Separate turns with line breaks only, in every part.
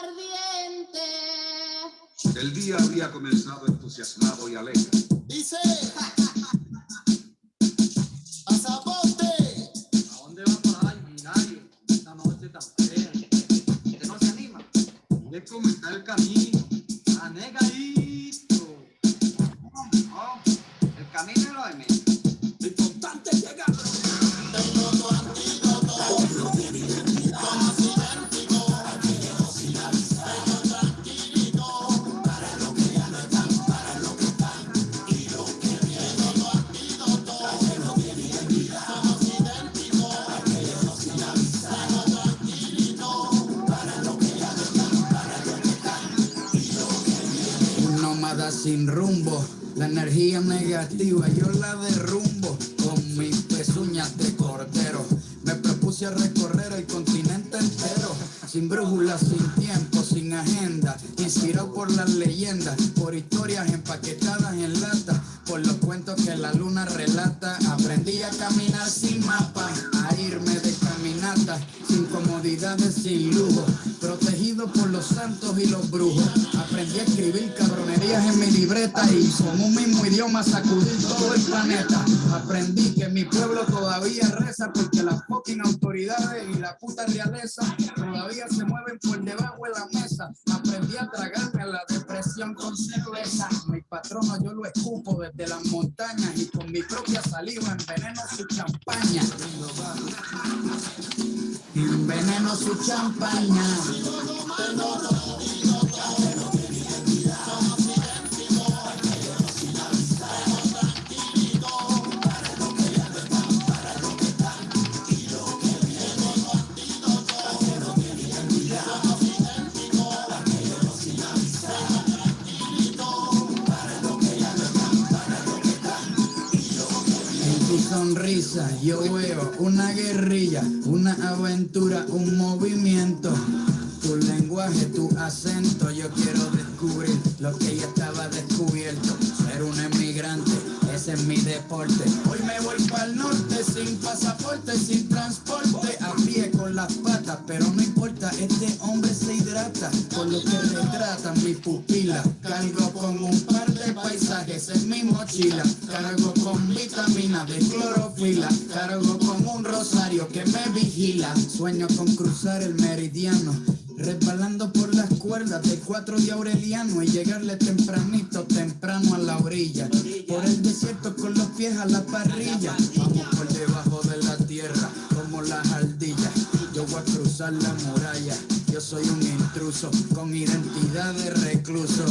ardiente.
El día había comenzado entusiasmado y alegre.
Dice, pasaporte.
¿A dónde va por ahí, Milario? Esta noche tan fea. ¿Que no se anima? Mire cómo está el camino. Anegadito. El camino es lo de menos.
Lo importante es llegar. Tengo tu antídoto. Como si idéntico. Tengo tranquilito. Para lo que ya no están, para lo que están. Y lo que viene. Tengo tu antídoto. Somos idénticos. Tengo tranquilito. Para lo que ya no están, para lo que están. Y lo que viene.
Un nómada sin rumbo, la energía negativa yo la derrumbo con mis pezuñas de cordero. Me propuse a recorrer el continente entero, sin brújula, sin tiempo, sin agenda, inspirado por las leyendas, por historias empaquetadas en lata, por los cuentos que la luna relata. Aprendí a caminar sin mapa, a irme de caminata, sin comodidades, sin lujo, protegido por los santos y los brujos. Aprendí a escribir cabronerías en mi libreta y con un mismo idioma sacudir todo el planeta. Aprendí que mi pueblo todavía reza porque las fucking autoridades y la puta realeza todavía se mueven por debajo de la mesa. Aprendí a tragarme a la depresión con cerveza. Mi patrono yo lo escupo desde las montañas y con mi propia saliva enveneno su champaña. Enveneno su champaña. En tu sonrisa yo veo una guerrilla, una aventura, un movimiento. Tu lenguaje, tu acento, yo quiero descubrir lo que ya estaba descubierto. Ser un emigrante, ese es mi deporte. Hoy me voy para el norte sin pasaporte, sin transporte, a pie con las patas, pero no importa, este hombre se hidrata por lo que retratan mis pupilas. Cargo con un par de paisajes en mi mochila, cargo con vitaminas de clorofila, cargo con un rosario que me vigila. Sueño con cruzar el meridiano, resbalando por las cuerdas del 4 de Aureliano y llegarle tempranito, temprano a la orilla, por el desierto con los pies a la parrilla. Vamos por debajo de la tierra como las ardillas. Yo voy a cruzar la muralla, yo soy un intruso con identidad de recluso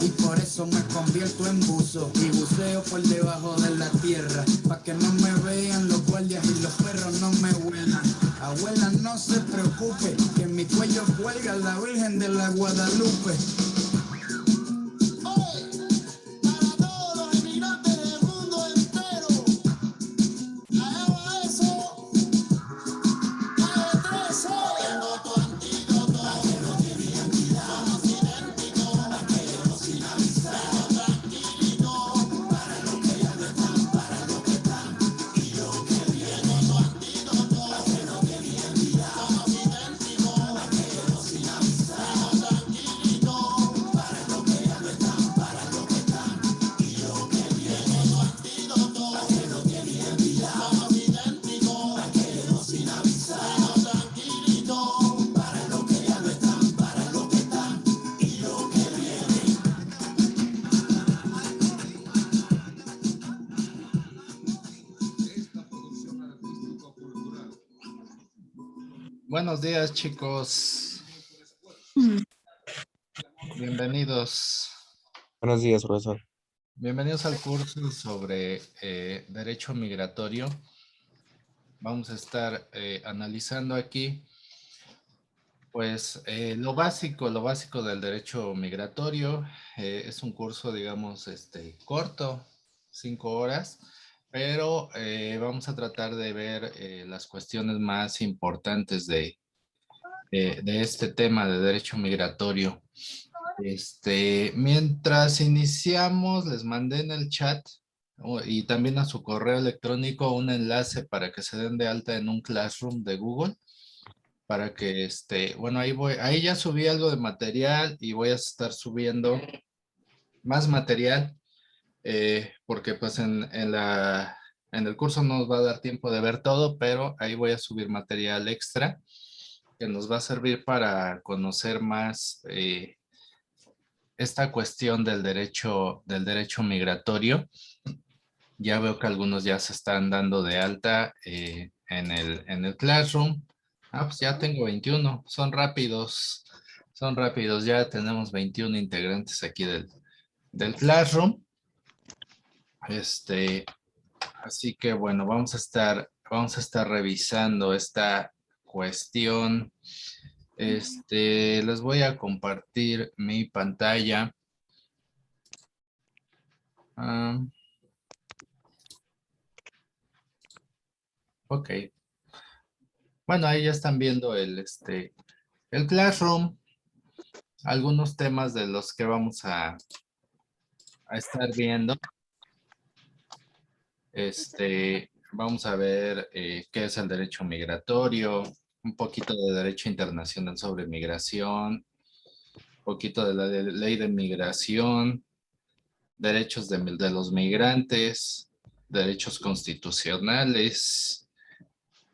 y por eso me convierto en buzo y buceo por debajo de la tierra pa' que no me vean los guardias y los perros no me huelan. Abuela, no se preocupe, que en mi cuello cuelga la Virgen de la Guadalupe.
Para todos los inmigrantes del mundo entero. A eso. Calle 13. Tengo tu antídoto. Somos idénticos. Sin avisar. Tranquilito. Para lo que ya no están, para lo que están. Y lo que viene. Tu antídoto. Somos idénticos. Sin avisar. Tranquilito. Para lo que ya no están, para lo que están. Y lo que viene. Tu antídoto. Somos idénticos. Sin avisar. Tranquilito. Para lo que ya no están, para lo que están. Y lo que viene.
Esta producción artístico-cultural.
Buenos días, chicos. Bienvenidos.
Buenos días, profesor.
Bienvenidos al curso sobre derecho migratorio. Vamos a estar analizando aquí, pues, lo básico del derecho migratorio. Es un curso, digamos, corto, 5 horas, pero vamos a tratar de ver las cuestiones más importantes de este tema de derecho migratorio. Mientras iniciamos, les mandé en el chat y también a su correo electrónico un enlace para que se den de alta en un Classroom de Google para que bueno, ahí ya subí algo de material y voy a estar subiendo más material, porque pues en el curso no nos va a dar tiempo de ver todo, pero ahí voy a subir material extra que nos va a servir para conocer más esta cuestión del derecho migratorio. Ya veo que algunos ya se están dando de alta en el Classroom. Ah, pues ya tengo 21, son rápidos, ya tenemos 21 integrantes aquí del Classroom. Así que bueno, vamos a estar revisando esta cuestión. Les voy a compartir mi pantalla. Ok. Bueno, ahí ya están viendo el Classroom. Algunos temas de los que vamos a estar viendo. Vamos a ver qué es el derecho migratorio, un poquito de derecho internacional sobre migración, un poquito de la ley de migración, derechos de los migrantes, derechos constitucionales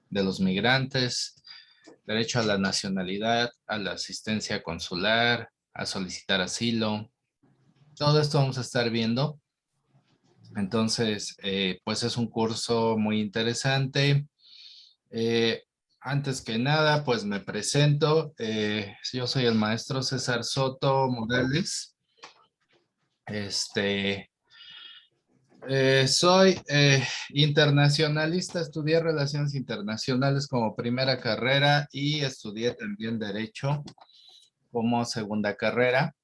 de los migrantes, derecho a la nacionalidad, a la asistencia consular, a solicitar asilo. Todo esto vamos a estar viendo. Entonces, pues es un curso muy interesante. Antes que nada, pues me presento. Yo soy el maestro César Soto Morales. Soy internacionalista, estudié Relaciones Internacionales como primera carrera y estudié también Derecho como segunda carrera.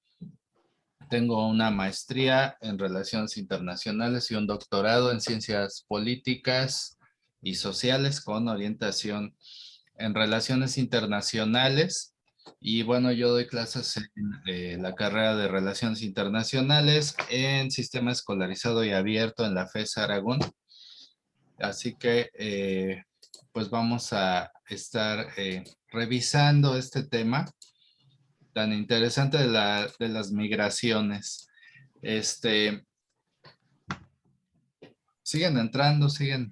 Tengo una maestría en Relaciones Internacionales y un doctorado en Ciencias Políticas y Sociales con orientación en Relaciones Internacionales. Y bueno, yo doy clases en la carrera de Relaciones Internacionales en Sistema Escolarizado y Abierto en la FES Aragón. Así que, pues vamos a estar revisando este tema tan interesante de las migraciones. Siguen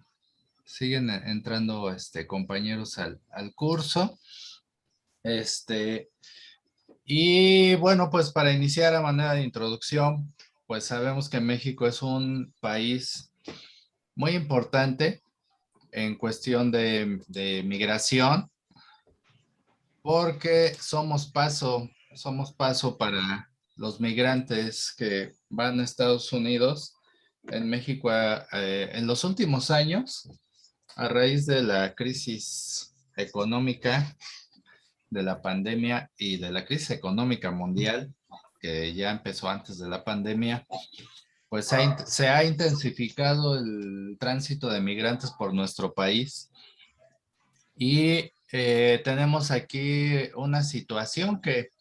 entrando compañeros al curso. Y bueno, pues para iniciar a manera de introducción, pues sabemos que México es un país muy importante en cuestión de migración, porque somos paso para los migrantes que van a Estados Unidos. En México, en los últimos años, a raíz de la crisis económica, de la pandemia y de la crisis económica mundial, que ya empezó antes de la pandemia, pues se ha intensificado el tránsito de migrantes por nuestro país. Y tenemos aquí una situación que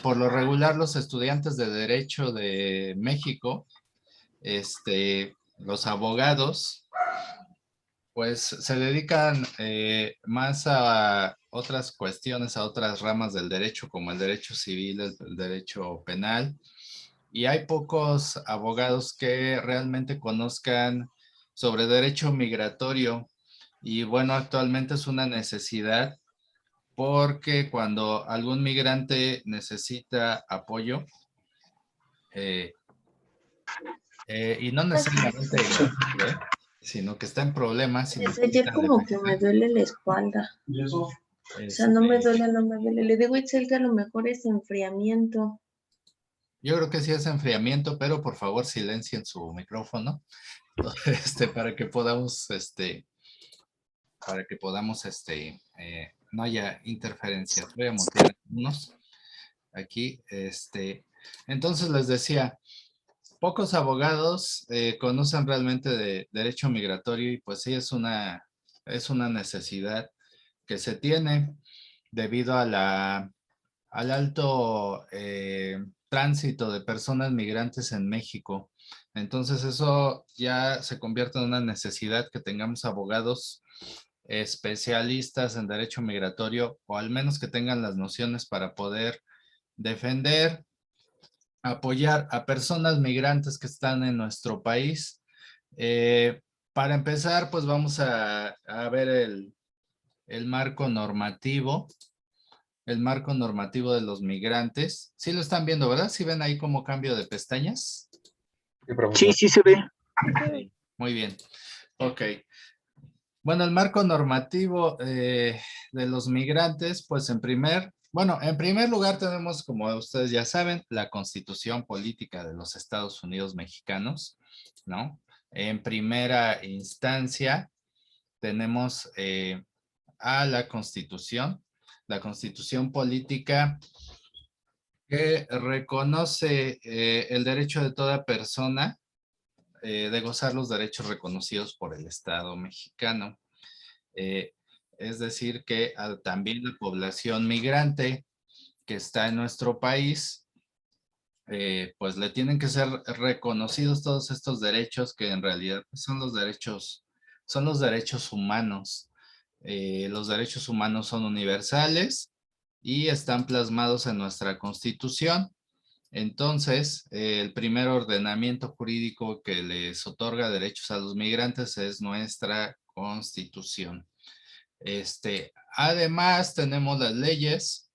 por lo regular los estudiantes de Derecho de México, los abogados, pues se dedican más a otras cuestiones, a otras ramas del derecho, como el derecho civil, el derecho penal. Y hay pocos abogados que realmente conozcan sobre derecho migratorio. Y bueno, actualmente es una necesidad porque cuando algún migrante necesita apoyo, y no necesariamente sino que está en problemas.
Desde ayer como que me duele la espalda. O sea, no me duele. Le digo a Itzel que a lo mejor es enfriamiento.
Yo creo que sí es enfriamiento, pero por favor silencien su micrófono, para que podamos, no haya interferencias. Voy a mutear unos aquí, entonces les decía, pocos abogados conocen realmente de derecho migratorio y pues sí es una necesidad que se tiene debido a al alto tránsito de personas migrantes en México. Entonces eso ya se convierte en una necesidad que tengamos abogados especialistas en derecho migratorio, o al menos que tengan las nociones para poder defender, apoyar a personas migrantes que están en nuestro país. Para empezar, pues vamos a ver el marco normativo. El marco normativo de los migrantes. Sí lo están viendo, ¿verdad? ¿Sí ven ahí como cambio de pestañas?
Sí, profesor.
Sí se ve.
Sí, muy bien. Ok. Bueno, el marco normativo de los migrantes, pues en primer lugar tenemos, como ustedes ya saben, la Constitución Política de los Estados Unidos Mexicanos, ¿no? En primera instancia tenemos a la Constitución Política, que reconoce el derecho de toda persona de gozar los derechos reconocidos por el Estado mexicano. Es decir, que también la población migrante que está en nuestro país, pues le tienen que ser reconocidos todos estos derechos que en realidad son los derechos humanos. Los derechos humanos son universales y están plasmados en nuestra Constitución. Entonces, el primer ordenamiento jurídico que les otorga derechos a los migrantes es nuestra Constitución. Además, tenemos las leyes,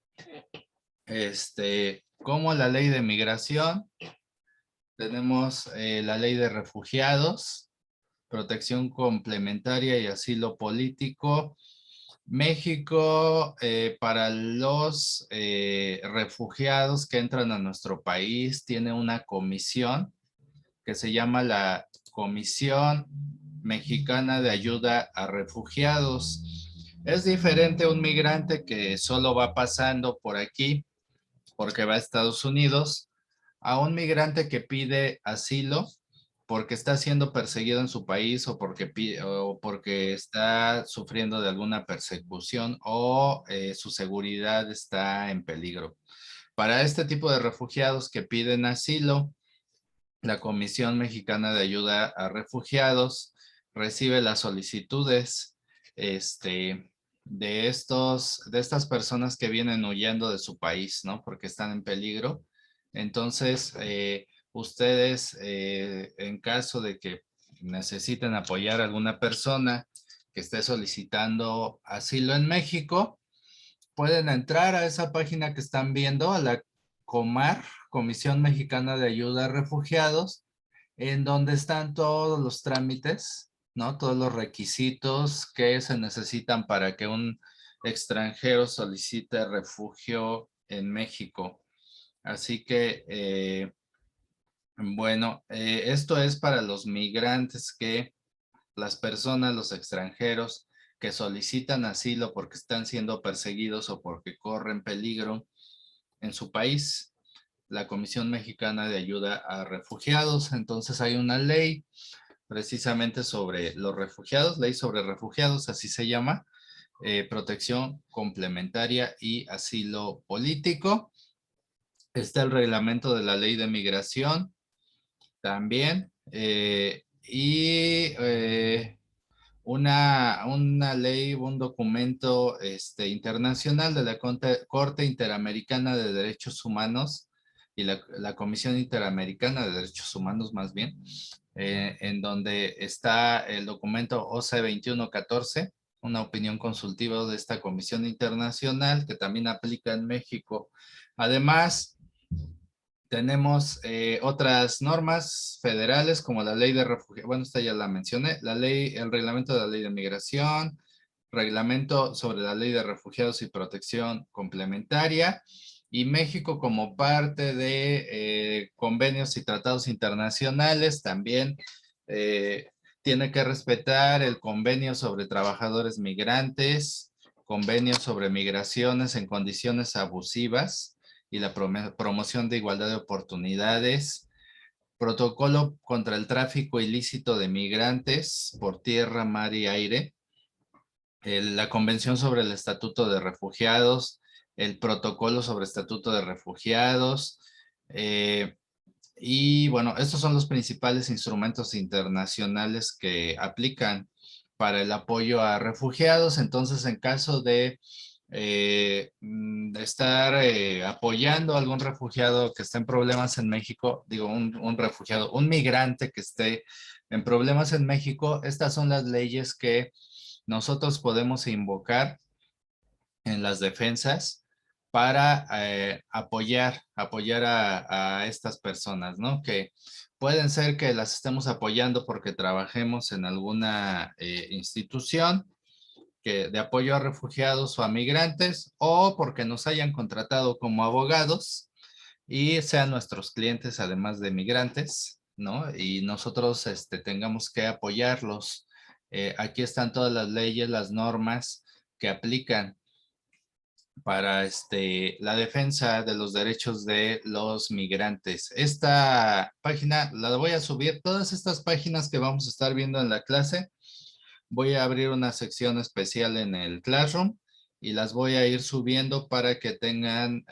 como la Ley de Migración, tenemos la Ley de Refugiados, Protección Complementaria y Asilo Político. México, para los refugiados que entran a nuestro país, tiene una comisión que se llama la Comisión Mexicana de Ayuda a Refugiados. Es diferente un migrante que solo va pasando por aquí porque va a Estados Unidos, a un migrante que pide asilo porque está siendo perseguido en su país o porque está sufriendo de alguna persecución o su seguridad está en peligro. Para este tipo de refugiados que piden asilo, la Comisión Mexicana de Ayuda a Refugiados recibe las solicitudes de estas personas que vienen huyendo de su país, ¿no? Porque están en peligro. Entonces, ustedes, en caso de que necesiten apoyar a alguna persona que esté solicitando asilo en México, pueden entrar a esa página que están viendo, a la COMAR, Comisión Mexicana de Ayuda a Refugiados, en donde están todos los trámites, ¿no? Todos los requisitos que se necesitan para que un extranjero solicite refugio en México. Así que, bueno, esto es para los migrantes las personas, los extranjeros que solicitan asilo porque están siendo perseguidos o porque corren peligro en su país. La Comisión Mexicana de Ayuda a Refugiados. Entonces hay una ley precisamente sobre los refugiados, ley sobre refugiados, así se llama, protección complementaria y asilo político. Está el reglamento de la ley de migración también, y una ley, un documento internacional de la Corte Interamericana de Derechos Humanos y la Comisión Interamericana de Derechos Humanos más bien, en donde está el documento OC 2114, una opinión consultiva de esta Comisión Internacional que también aplica en México. Además, tenemos otras normas federales como la ley de refugiados, bueno, esta ya la mencioné, el reglamento de la ley de migración, reglamento sobre la ley de refugiados y protección complementaria, y México como parte de convenios y tratados internacionales también tiene que respetar el convenio sobre trabajadores migrantes, convenio sobre migraciones en condiciones abusivas, y la promoción de igualdad de oportunidades, protocolo contra el tráfico ilícito de migrantes por tierra, mar y aire, la Convención sobre el Estatuto de Refugiados, el Protocolo sobre Estatuto de Refugiados, y bueno, estos son los principales instrumentos internacionales que aplican para el apoyo a refugiados. Entonces, en caso de estar apoyando a algún refugiado que esté en problemas en México, digo, un refugiado, un migrante que esté en problemas en México, estas son las leyes que nosotros podemos invocar en las defensas para apoyar a estas personas, ¿no? Que pueden ser que las estemos apoyando porque trabajemos en alguna institución de apoyo a refugiados o a migrantes, o porque nos hayan contratado como abogados y sean nuestros clientes además de migrantes, ¿no? Y nosotros tengamos que apoyarlos. Aquí están todas las leyes, las normas que aplican para la defensa de los derechos de los migrantes. Esta página la voy a subir, todas estas páginas que vamos a estar viendo en la clase. Voy a abrir una sección especial en el Classroom y las voy a ir subiendo para que tengan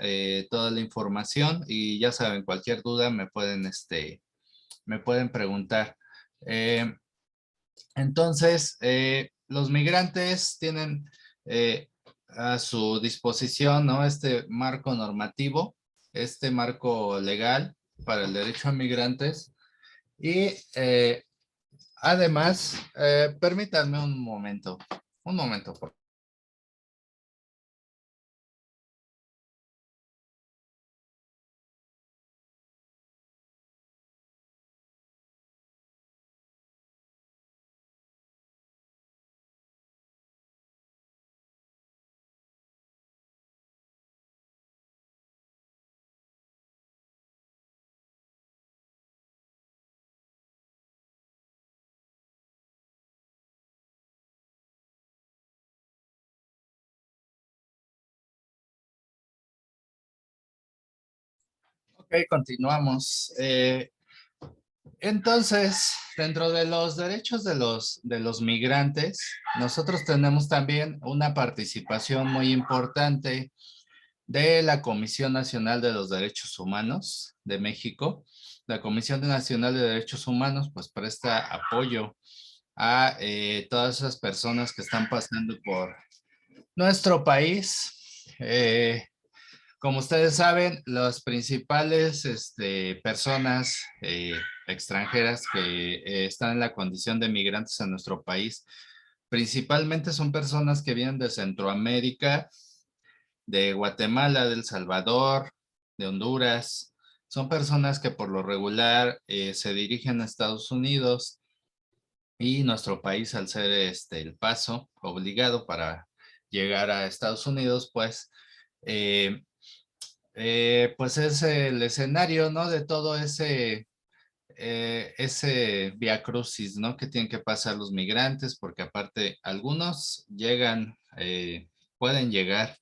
toda la información, y ya saben, cualquier duda me pueden preguntar. Entonces, los migrantes tienen a su disposición, ¿no?, este marco normativo, este marco legal para el derecho a migrantes. Y además, permítanme un momento, por favor. Ok, continuamos. Entonces, dentro de los derechos de los migrantes, nosotros tenemos también una participación muy importante de la Comisión Nacional de los Derechos Humanos de México. La Comisión Nacional de Derechos Humanos pues presta apoyo a todas esas personas que están pasando por nuestro país. Como ustedes saben, las principales personas extranjeras que están en la condición de migrantes en nuestro país, principalmente son personas que vienen de Centroamérica, de Guatemala, de El Salvador, de Honduras. Son personas que por lo regular se dirigen a Estados Unidos, y nuestro país, al ser el paso obligado para llegar a Estados Unidos, pues pues es el escenario, ¿no?, de todo ese viacrucis, ¿no?, que tienen que pasar los migrantes, porque aparte algunos llegan, pueden llegar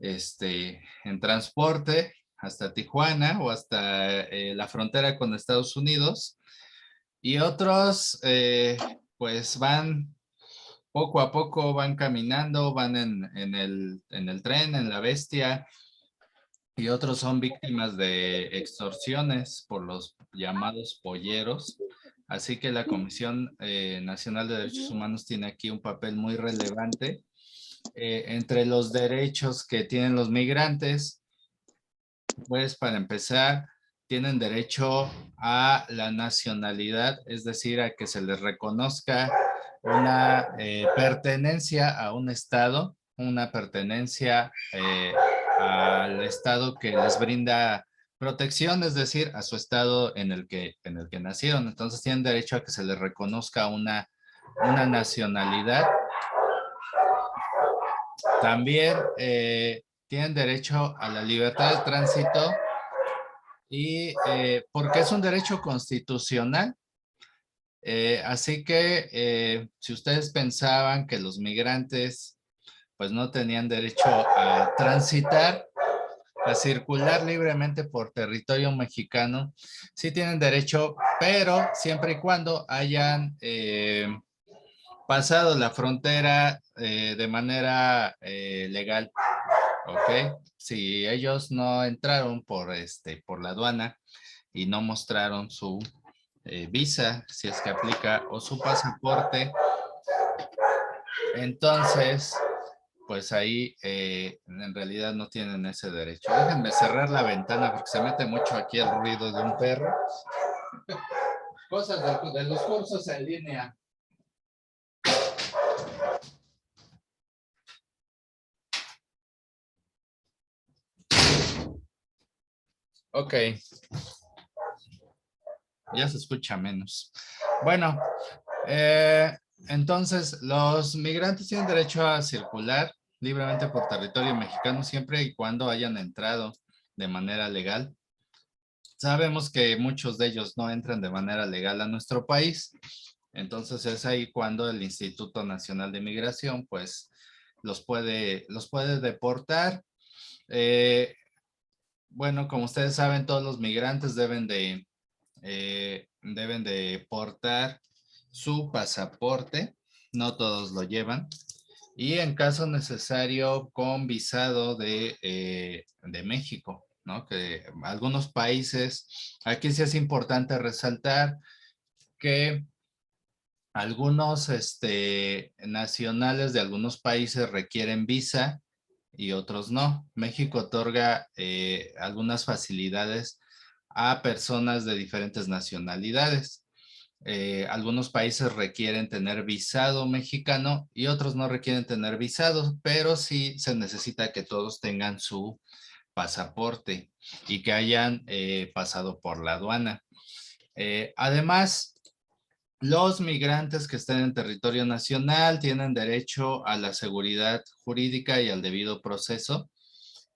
en transporte hasta Tijuana o hasta la frontera con Estados Unidos, y otros pues van poco a poco, van caminando, van en el tren, en la bestia, y otros son víctimas de extorsiones por los llamados polleros. Así que la Comisión Nacional de Derechos Humanos tiene aquí un papel muy relevante. Entre los derechos que tienen los migrantes, pues para empezar, tienen derecho a la nacionalidad, es decir, a que se les reconozca una pertenencia a un estado, una pertenencia al estado que les brinda protección, es decir, a su estado en el que nacieron. Entonces tienen derecho a que se les reconozca una nacionalidad. También tienen derecho a la libertad de tránsito, y porque es un derecho constitucional. Así que si ustedes pensaban que los migrantes pues no tenían derecho a transitar, a circular libremente por territorio mexicano, sí tienen derecho, pero siempre y cuando hayan pasado la frontera de manera legal. ¿Ok? Si ellos no entraron por la aduana y no mostraron su visa, si es que aplica, o su pasaporte, Entonces, pues ahí en realidad no tienen ese derecho. Déjenme cerrar la ventana porque se mete mucho aquí el ruido de un perro. Cosas de los cursos en línea. Ok. Ya se escucha menos. Bueno, entonces los migrantes tienen derecho a circular libremente por territorio mexicano siempre y cuando hayan entrado de manera legal. Sabemos que muchos de ellos no entran de manera legal a nuestro país, entonces es ahí cuando el Instituto Nacional de Migración pues los puede deportar. Bueno, como ustedes saben, todos los migrantes deben de portar su pasaporte, no todos lo llevan, y en caso necesario con visado de México, ¿no? Que algunos países, aquí sí es importante resaltar que algunos nacionales de algunos países requieren visa y otros no. México otorga algunas facilidades a personas de diferentes nacionalidades. Algunos países requieren tener visado mexicano y otros no requieren tener visado, pero sí se necesita que todos tengan su pasaporte y que hayan pasado por la aduana. Además, los migrantes que estén en territorio nacional tienen derecho a la seguridad jurídica y al debido proceso.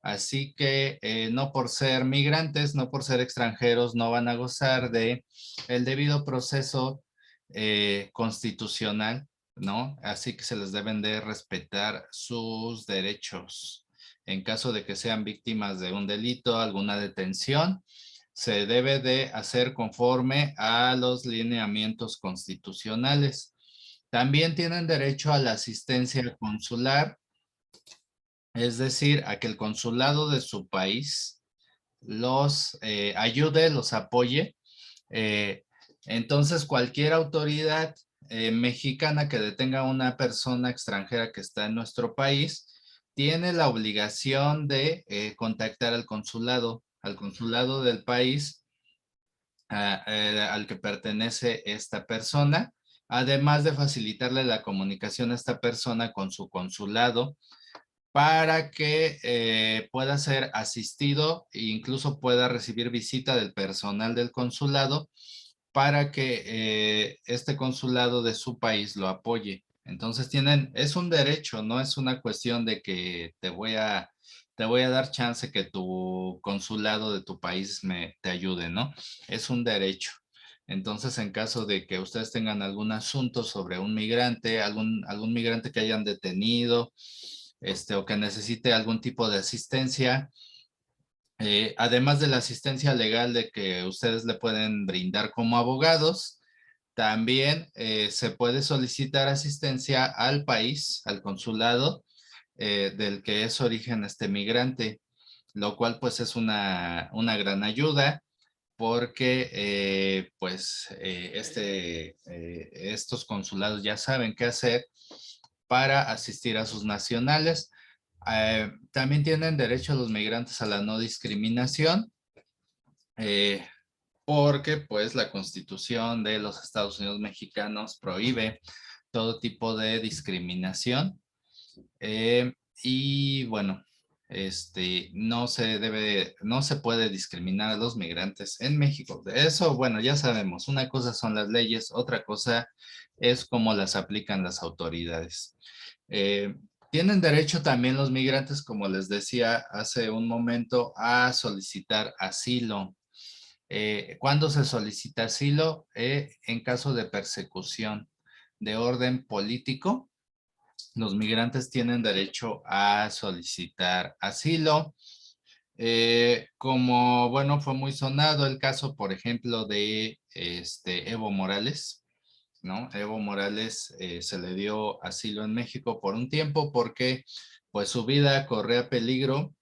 Así que no por ser migrantes, no por ser extranjeros, no van a gozar de el debido proceso constitucional, ¿no? Así que se les deben de respetar sus derechos. En caso de que sean víctimas de un delito, alguna detención, se debe de hacer conforme a los lineamientos constitucionales. También tienen derecho a la asistencia consular, es decir, a que el consulado de su país los ayude, los apoye. Entonces, cualquier autoridad mexicana que detenga a una persona extranjera que está en nuestro país, tiene la obligación de contactar al consulado del país al que pertenece esta persona, además de facilitarle la comunicación a esta persona con su consulado para que pueda ser asistido e incluso pueda recibir visita del personal del consulado para que este consulado de su país lo apoye. Entonces es un derecho, no es una cuestión de que te voy a dar chance que tu consulado de tu país te ayude, ¿no? Es un derecho. Entonces, en caso de que ustedes tengan algún asunto sobre un migrante, algún migrante que hayan detenido, o que necesite algún tipo de asistencia, además de la asistencia legal de que ustedes le pueden brindar como abogados, también se puede solicitar asistencia al país, al consulado del que es origen este migrante, lo cual pues es una gran ayuda porque estos consulados ya saben qué hacer para asistir a sus nacionales. También tienen derecho los migrantes a la no discriminación, porque pues la Constitución de los Estados Unidos mexicanos prohíbe todo tipo de discriminación. Y bueno, no se puede discriminar a los migrantes en México. De eso, bueno, ya sabemos, una cosa son las leyes, otra cosa es cómo las aplican las autoridades. Tienen derecho también los migrantes, como les decía hace un momento, a solicitar asilo. ¿Cuándo se solicita asilo? En caso de persecución de orden político, los migrantes tienen derecho a solicitar asilo. Como, bueno, fue muy sonado el caso, por ejemplo, de Evo Morales, ¿no? Evo Morales se le dio asilo en México por un tiempo porque pues su vida corría peligro.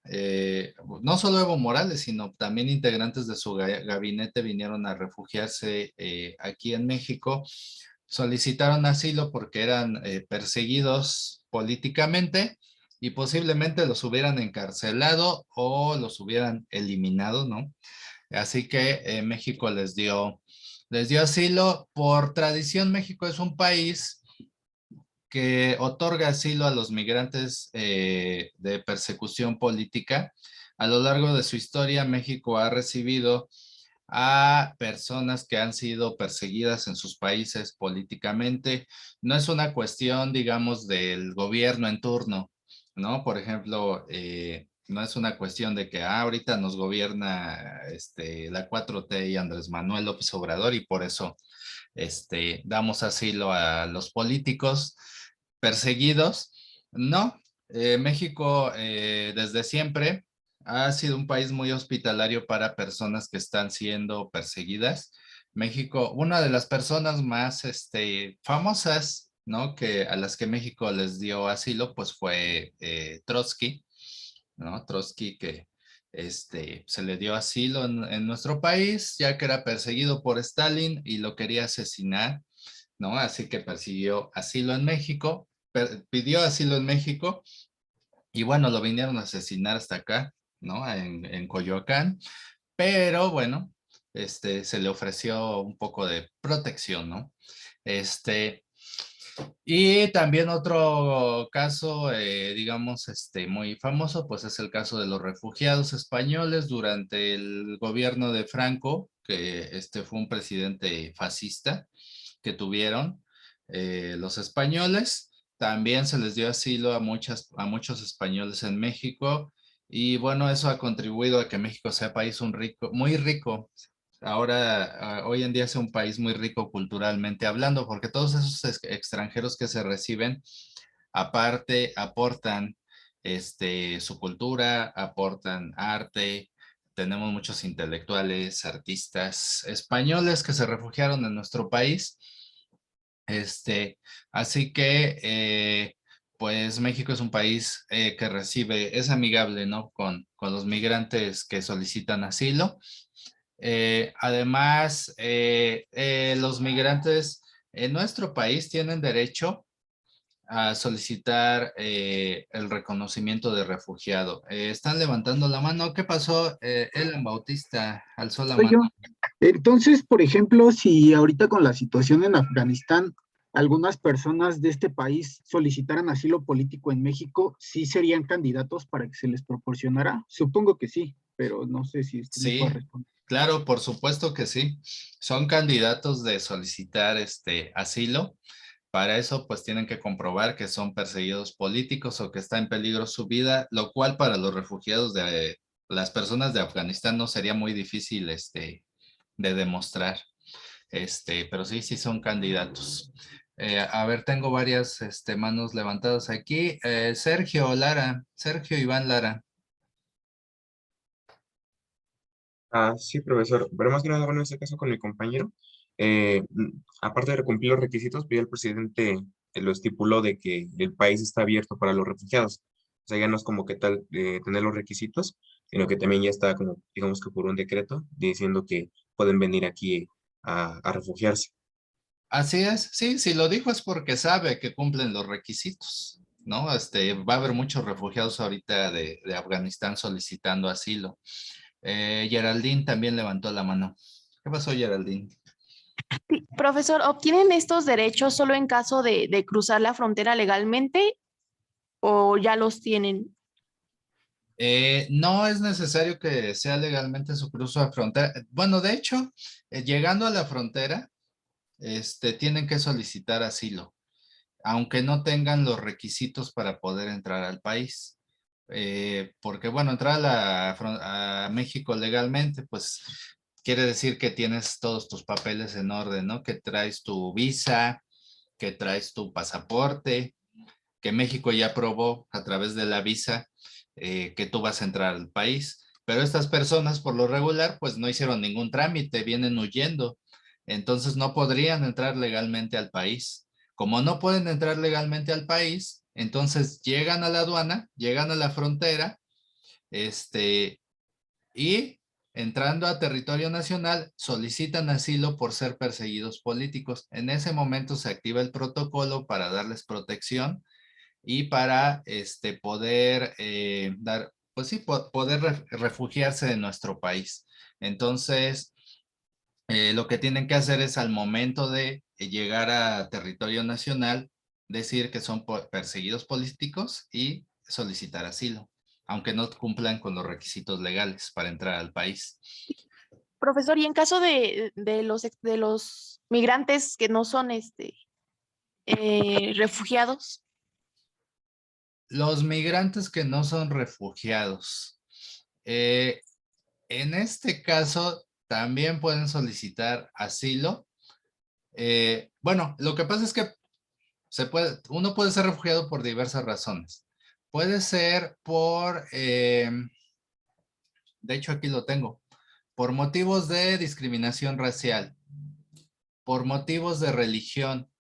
No solo Evo Morales, sino también integrantes de su gabinete vinieron a refugiarse aquí en México solicitaron asilo porque eran perseguidos políticamente y posiblemente los hubieran encarcelado o los hubieran eliminado, ¿no? Así que México les dio asilo. Por tradición, México es un país que otorga asilo a los migrantes de persecución política. A lo largo de su historia, México ha recibido a personas que han sido perseguidas en sus países políticamente. No es una cuestión, digamos, del gobierno en turno, ¿no? Por ejemplo, no es una cuestión de que ahorita nos gobierna la 4T y Andrés Manuel López Obrador y por eso damos asilo a los políticos perseguidos. No, México desde siempre ha sido un país muy hospitalario para personas que están siendo perseguidas. México, una de las personas más famosas, ¿no? Que a las que México les dio asilo, pues fue Trotsky, ¿no? Trotsky que se le dio asilo en nuestro país, ya que era perseguido por Stalin y lo quería asesinar, ¿no? Así que persiguió asilo en México, pidió asilo en México y bueno, lo vinieron a asesinar hasta acá, ¿no? En Coyoacán, pero bueno, se le ofreció un poco de protección, ¿no? Y también otro caso, digamos, muy famoso, pues es el caso de los refugiados españoles durante el gobierno de Franco, que fue un presidente fascista que tuvieron los españoles. También se les dio asilo a muchos españoles en México. Y bueno, eso ha contribuido a que México sea país muy rico. Ahora, hoy en día es un país muy rico culturalmente hablando, porque todos esos extranjeros que se reciben, aparte, aportan su cultura, aportan arte. Tenemos muchos intelectuales, artistas españoles que se refugiaron en nuestro país. Así que, pues México es un país que es amigable, ¿no? Con los migrantes que solicitan asilo. Además, los migrantes en nuestro país tienen derecho a solicitar el reconocimiento de refugiado. Están levantando la mano. ¿Qué pasó? Ellen Bautista alzó la
Soy
mano.
yo. Entonces, por ejemplo, si ahorita con la situación en Afganistán, algunas personas de este país solicitaran asilo político en México, ¿sí serían candidatos para que se les proporcionara? Supongo que sí, pero no sé si usted me puede
Sí,
responder.
claro, por supuesto que sí. Son candidatos de solicitar asilo. Para eso, pues tienen que comprobar que son perseguidos políticos o que está en peligro su vida, lo cual para los refugiados de las personas de Afganistán no sería muy difícil de demostrar. Pero sí, sí son candidatos. A ver, tengo varias manos levantadas aquí. Sergio Iván Lara.
Sí, profesor, pero más que nada, bueno, en este caso con mi compañero, aparte de cumplir los requisitos, pues ya el presidente lo estipuló de que el país está abierto para los refugiados. O sea, ya no es como que tal tener los requisitos, sino que también ya está como, digamos que por un decreto, diciendo que pueden venir aquí a refugiarse.
Así es, sí, si lo dijo es porque sabe que cumplen los requisitos, ¿no? Va a haber muchos refugiados ahorita de Afganistán solicitando asilo. Geraldine también levantó la mano. ¿Qué pasó, Geraldine?
Sí, profesor, ¿obtienen estos derechos solo en caso de cruzar la frontera legalmente o ya los tienen?
No es necesario que sea legalmente su cruzo de frontera. Bueno, de hecho, llegando a la frontera, tienen que solicitar asilo, aunque no tengan los requisitos para poder entrar al país. Porque, bueno, entrar a México legalmente, pues quiere decir que tienes todos tus papeles en orden, ¿no? Que traes tu visa, que traes tu pasaporte, que México ya aprobó a través de la visa que tú vas a entrar al país. Pero estas personas, por lo regular, pues no hicieron ningún trámite, vienen huyendo. Entonces no podrían entrar legalmente al país. Como no pueden entrar legalmente al país, entonces llegan a la aduana, llegan a la frontera, y entrando a territorio nacional, solicitan asilo por ser perseguidos políticos. En ese momento se activa el protocolo para darles protección y para poder dar, pues sí, poder refugiarse en nuestro país. Entonces, lo que tienen que hacer es al momento de llegar a territorio nacional, decir que son perseguidos políticos y solicitar asilo, aunque no cumplan con los requisitos legales para entrar al país.
Profesor, y en caso de los migrantes que no son refugiados.
Los migrantes que no son refugiados. En este caso, también pueden solicitar asilo. Bueno, lo que pasa es que uno puede ser refugiado por diversas razones. Puede ser por, de hecho aquí lo tengo, por motivos de discriminación racial, por motivos de religión.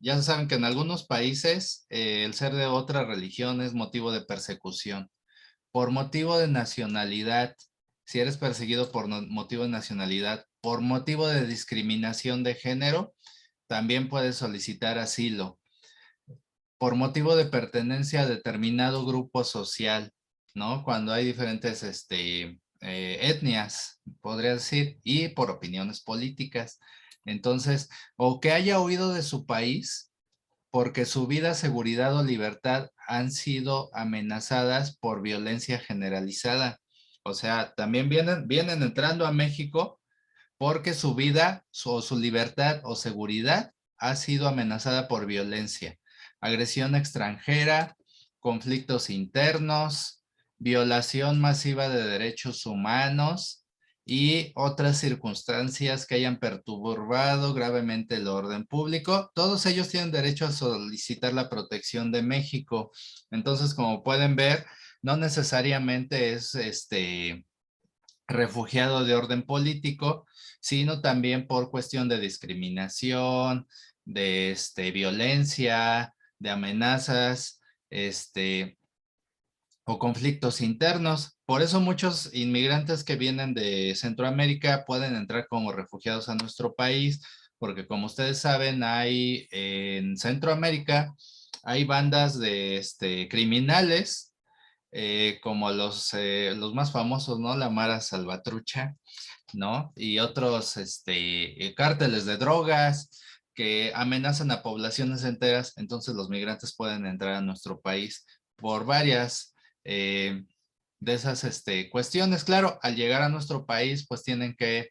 Ya saben que en algunos países el ser de otra religión es motivo de persecución. Por motivo de nacionalidad, si eres perseguido por motivo de nacionalidad, por motivo de discriminación de género, también puedes solicitar asilo. Por motivo de pertenencia a determinado grupo social, ¿no? Cuando hay diferentes etnias, podría decir, y por opiniones políticas. Entonces, o que haya huido de su país porque su vida, seguridad o libertad han sido amenazadas por violencia generalizada. O sea, también vienen entrando a México porque su vida o su libertad o seguridad ha sido amenazada por violencia, agresión extranjera, conflictos internos, violación masiva de derechos humanos y otras circunstancias que hayan perturbado gravemente el orden público. Todos ellos tienen derecho a solicitar la protección de México. Entonces, como pueden ver, no necesariamente es refugiado de orden político, sino también por cuestión de discriminación, de violencia, de amenazas, o conflictos internos. Por eso muchos inmigrantes que vienen de Centroamérica pueden entrar como refugiados a nuestro país, porque como ustedes saben, hay en Centroamérica, hay bandas de criminales, como los más famosos, ¿no? La Mara Salvatrucha, ¿no? Y otros cárteles de drogas que amenazan a poblaciones enteras. Entonces los migrantes pueden entrar a nuestro país por varias de esas cuestiones. Claro, al llegar a nuestro país, pues tienen que,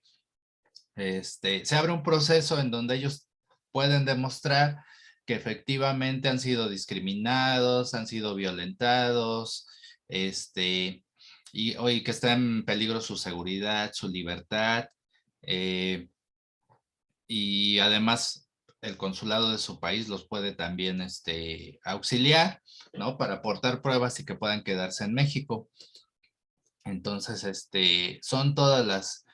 se abre un proceso en donde ellos pueden demostrar que efectivamente han sido discriminados, han sido violentados, y que está en peligro su seguridad, su libertad, y además el consulado de su país los puede también auxiliar, ¿no? Para aportar pruebas y que puedan quedarse en México. Entonces, son todas las,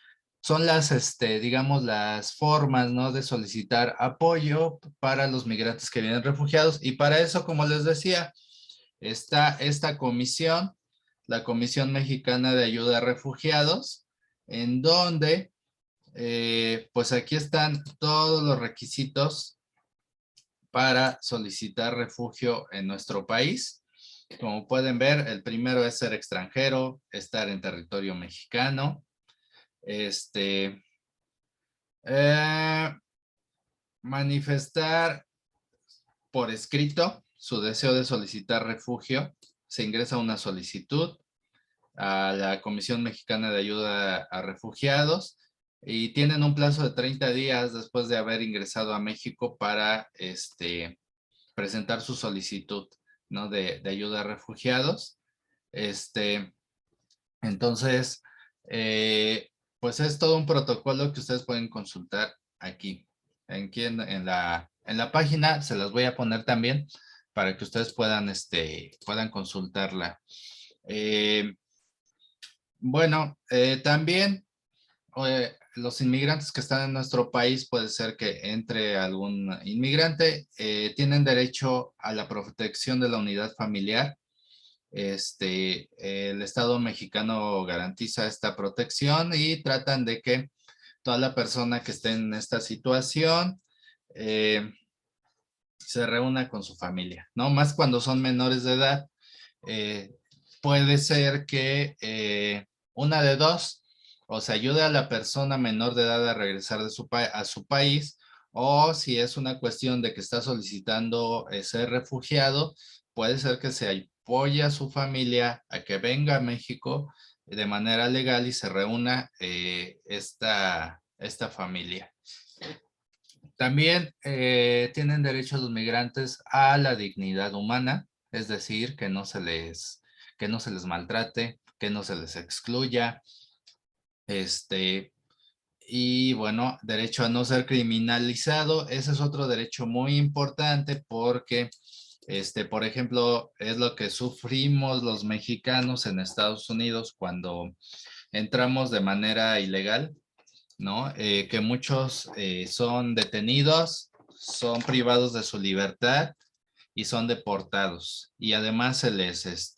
digamos, las formas, ¿no? De solicitar apoyo para los migrantes que vienen refugiados. Y para eso, como les decía, está esta comisión, la Comisión Mexicana de Ayuda a Refugiados, en donde, pues aquí están todos los requisitos para solicitar refugio en nuestro país. Como pueden ver, el primero es ser extranjero, estar en territorio mexicano, manifestar por escrito su deseo de solicitar refugio. Se ingresa una solicitud a la Comisión Mexicana de Ayuda a Refugiados y tienen un plazo de 30 días después de haber ingresado a México para presentar su solicitud, ¿no? de ayuda a refugiados. Entonces, pues es todo un protocolo que ustedes pueden consultar aquí. En la página se las voy a poner también para que ustedes puedan consultarla. Bueno, también los inmigrantes que están en nuestro país, puede ser que entre algún inmigrante, tienen derecho a la protección de la unidad familiar el Estado mexicano garantiza esta protección y tratan de que toda la persona que esté en esta situación se reúna con su familia, ¿no? Más cuando son menores de edad. Puede ser que una de dos, o se ayude a la persona menor de edad a regresar a su país, o si es una cuestión de que está solicitando ser refugiado, puede ser que se apoye a su familia a que venga a México de manera legal y se reúna esta familia. También tienen derecho los migrantes a la dignidad humana, es decir, que no se les maltrate, que no se les excluya. Y bueno, derecho a no ser criminalizado, ese es otro derecho muy importante porque, por ejemplo, es lo que sufrimos los mexicanos en Estados Unidos cuando entramos de manera ilegal, ¿no? Que muchos son detenidos, son privados de su libertad y son deportados. Y además se les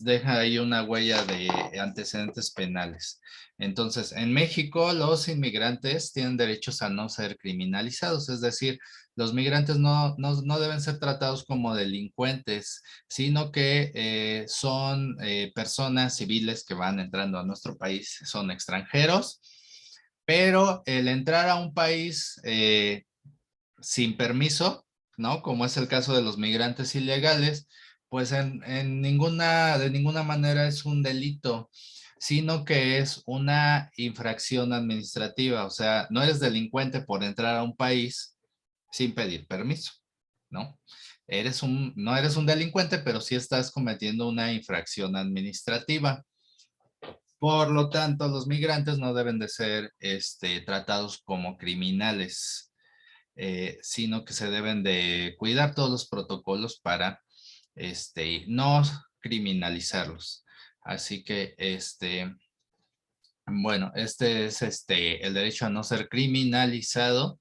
deja ahí una huella de antecedentes penales. Entonces, en México, los inmigrantes tienen derechos a no ser criminalizados, es decir, los migrantes no deben ser tratados como delincuentes, sino que son personas civiles que van entrando a nuestro país, son extranjeros, pero el entrar a un país sin permiso, ¿no? Como es el caso de los migrantes ilegales, pues de ninguna manera es un delito, sino que es una infracción administrativa. O sea, no eres delincuente por entrar a un país sin pedir permiso, ¿no? No eres un delincuente, pero sí estás cometiendo una infracción administrativa. Por lo tanto, los migrantes no deben de ser tratados como criminales, sino que se deben de cuidar todos los protocolos para no criminalizarlos. Así que, bueno, este es el derecho a no ser criminalizado.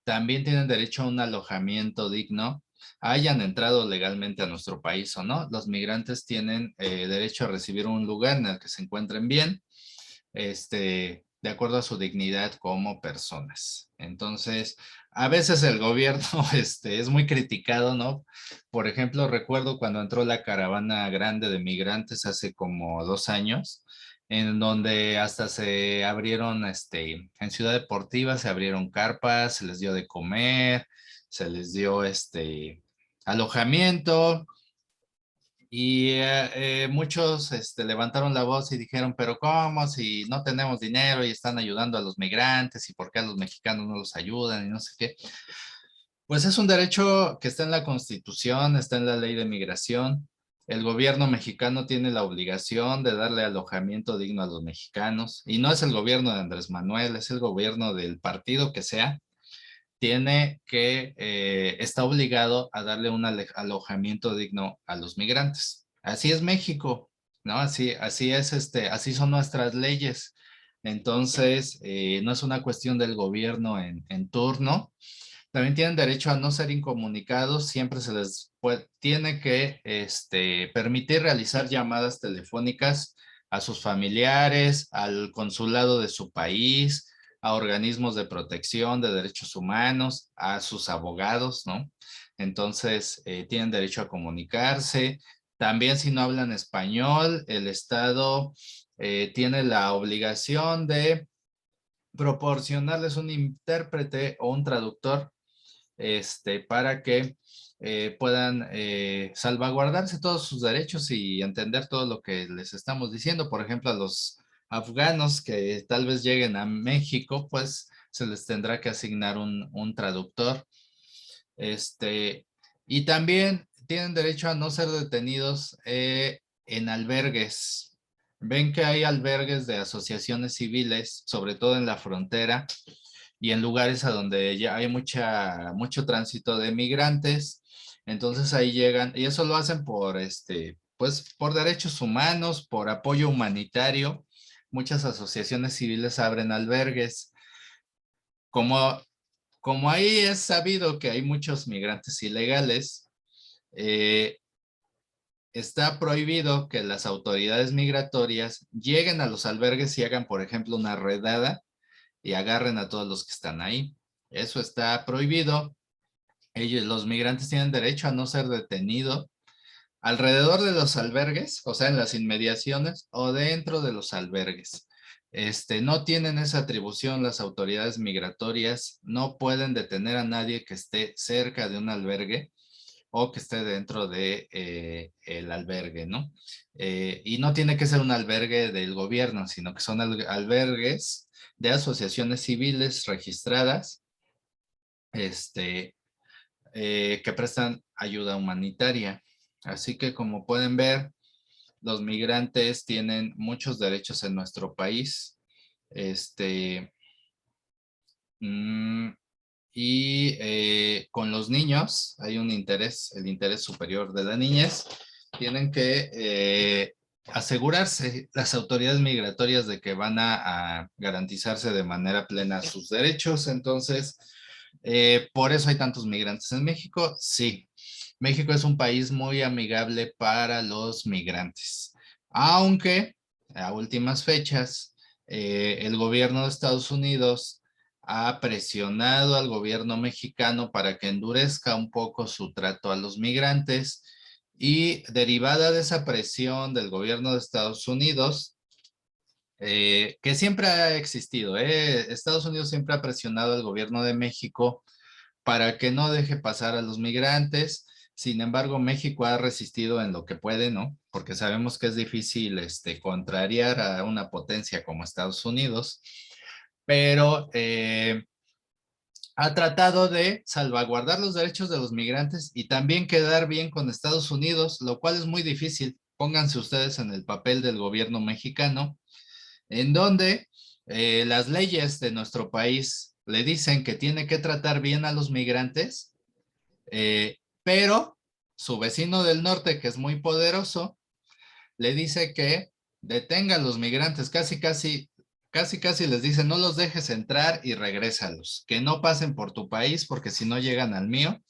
También tienen derecho a un alojamiento digno, hayan entrado legalmente a nuestro país o no. Los migrantes tienen derecho a recibir un lugar en el que se encuentren bien, de acuerdo a su dignidad como personas. Entonces, a veces el gobierno es muy criticado, ¿no? Por ejemplo, recuerdo cuando entró la caravana grande de migrantes hace como 2 años, en donde hasta se abrieron, en Ciudad Deportiva se abrieron carpas, se les dio de comer, se les dio alojamiento. Y muchos levantaron la voz y dijeron, pero ¿cómo? Si no tenemos dinero y están ayudando a los migrantes, ¿y por qué a los mexicanos no los ayudan? Y no sé qué. Pues es un derecho que está en la Constitución, está en la Ley de Migración. El gobierno mexicano tiene la obligación de darle alojamiento digno a los mexicanos. Y no es el gobierno de Andrés Manuel, es el gobierno del partido que sea. Está obligado a darle un alojamiento digno a los migrantes. Así es México, ¿no? Así es, así son nuestras leyes. Entonces, no es una cuestión del gobierno en turno. También tienen derecho a no ser incomunicados, siempre se les tiene que permitir realizar llamadas telefónicas a sus familiares, al consulado de su país, a organismos de protección de derechos humanos, a sus abogados, ¿no? Entonces, tienen derecho a comunicarse. También si no hablan español, el Estado tiene la obligación de proporcionarles un intérprete o un traductor para que puedan salvaguardarse todos sus derechos y entender todo lo que les estamos diciendo. Por ejemplo, a los afganos que tal vez lleguen a México, pues se les tendrá que asignar un traductor. Y también tienen derecho a no ser detenidos en albergues. Ven que hay albergues de asociaciones civiles, sobre todo en la frontera y en lugares a donde ya hay mucho tránsito de migrantes. Entonces ahí llegan, y eso lo hacen pues por derechos humanos, por apoyo humanitario. Muchas asociaciones civiles abren albergues. Como como ahí es sabido que hay muchos migrantes ilegales, está prohibido que las autoridades migratorias lleguen a los albergues y hagan, por ejemplo, una redada y agarren a todos los que están ahí. Eso está prohibido. Los migrantes tienen derecho a no ser detenidos alrededor de los albergues, o sea, en las inmediaciones o dentro de los albergues. No tienen esa atribución las autoridades migratorias, no pueden detener a nadie que esté cerca de un albergue o que esté dentro de el albergue, ¿no? Y no tiene que ser un albergue del gobierno, sino que son albergues de asociaciones civiles registradas, que prestan ayuda humanitaria. Así que como pueden ver, los migrantes tienen muchos derechos en nuestro país. Con los niños hay un interés, el interés superior de la niñez. Tienen que asegurarse las autoridades migratorias de que van a garantizarse de manera plena sus derechos. Entonces, por eso hay tantos migrantes en México. Sí, México es un país muy amigable para los migrantes, aunque a últimas fechas el gobierno de Estados Unidos ha presionado al gobierno mexicano para que endurezca un poco su trato a los migrantes, y derivada de esa presión del gobierno de Estados Unidos, que siempre ha existido, Estados Unidos siempre ha presionado al gobierno de México para que no deje pasar a los migrantes. Sin embargo, México ha resistido en lo que puede, ¿no? Porque sabemos que es difícil contrariar a una potencia como Estados Unidos, pero ha tratado de salvaguardar los derechos de los migrantes y también quedar bien con Estados Unidos, lo cual es muy difícil. Pónganse ustedes en el papel del gobierno mexicano, en donde las leyes de nuestro país le dicen que tiene que tratar bien a los migrantes, pero su vecino del norte, que es muy poderoso, le dice que detenga a los migrantes, casi les dice: no los dejes entrar y regrésalos, que no pasen por tu país porque si no llegan al mío,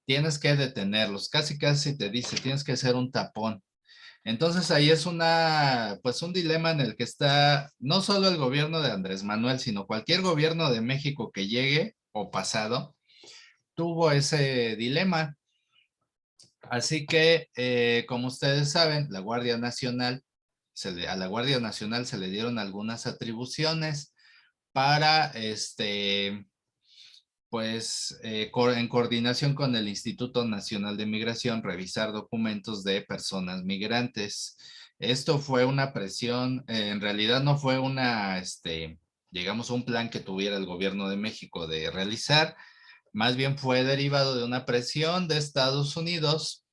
tienes que detenerlos, casi te dice, tienes que ser un tapón. Entonces ahí es un dilema en el que está no solo el gobierno de Andrés Manuel, sino cualquier gobierno de México que llegue o pasado, tuvo ese dilema. Así que, como ustedes saben, a la Guardia Nacional se le dieron algunas atribuciones para, en coordinación con el Instituto Nacional de Migración, revisar documentos de personas migrantes. Esto fue una presión, en realidad no fue digamos, un plan que tuviera el gobierno de México de realizar, más bien fue derivado de una presión de Estados Unidos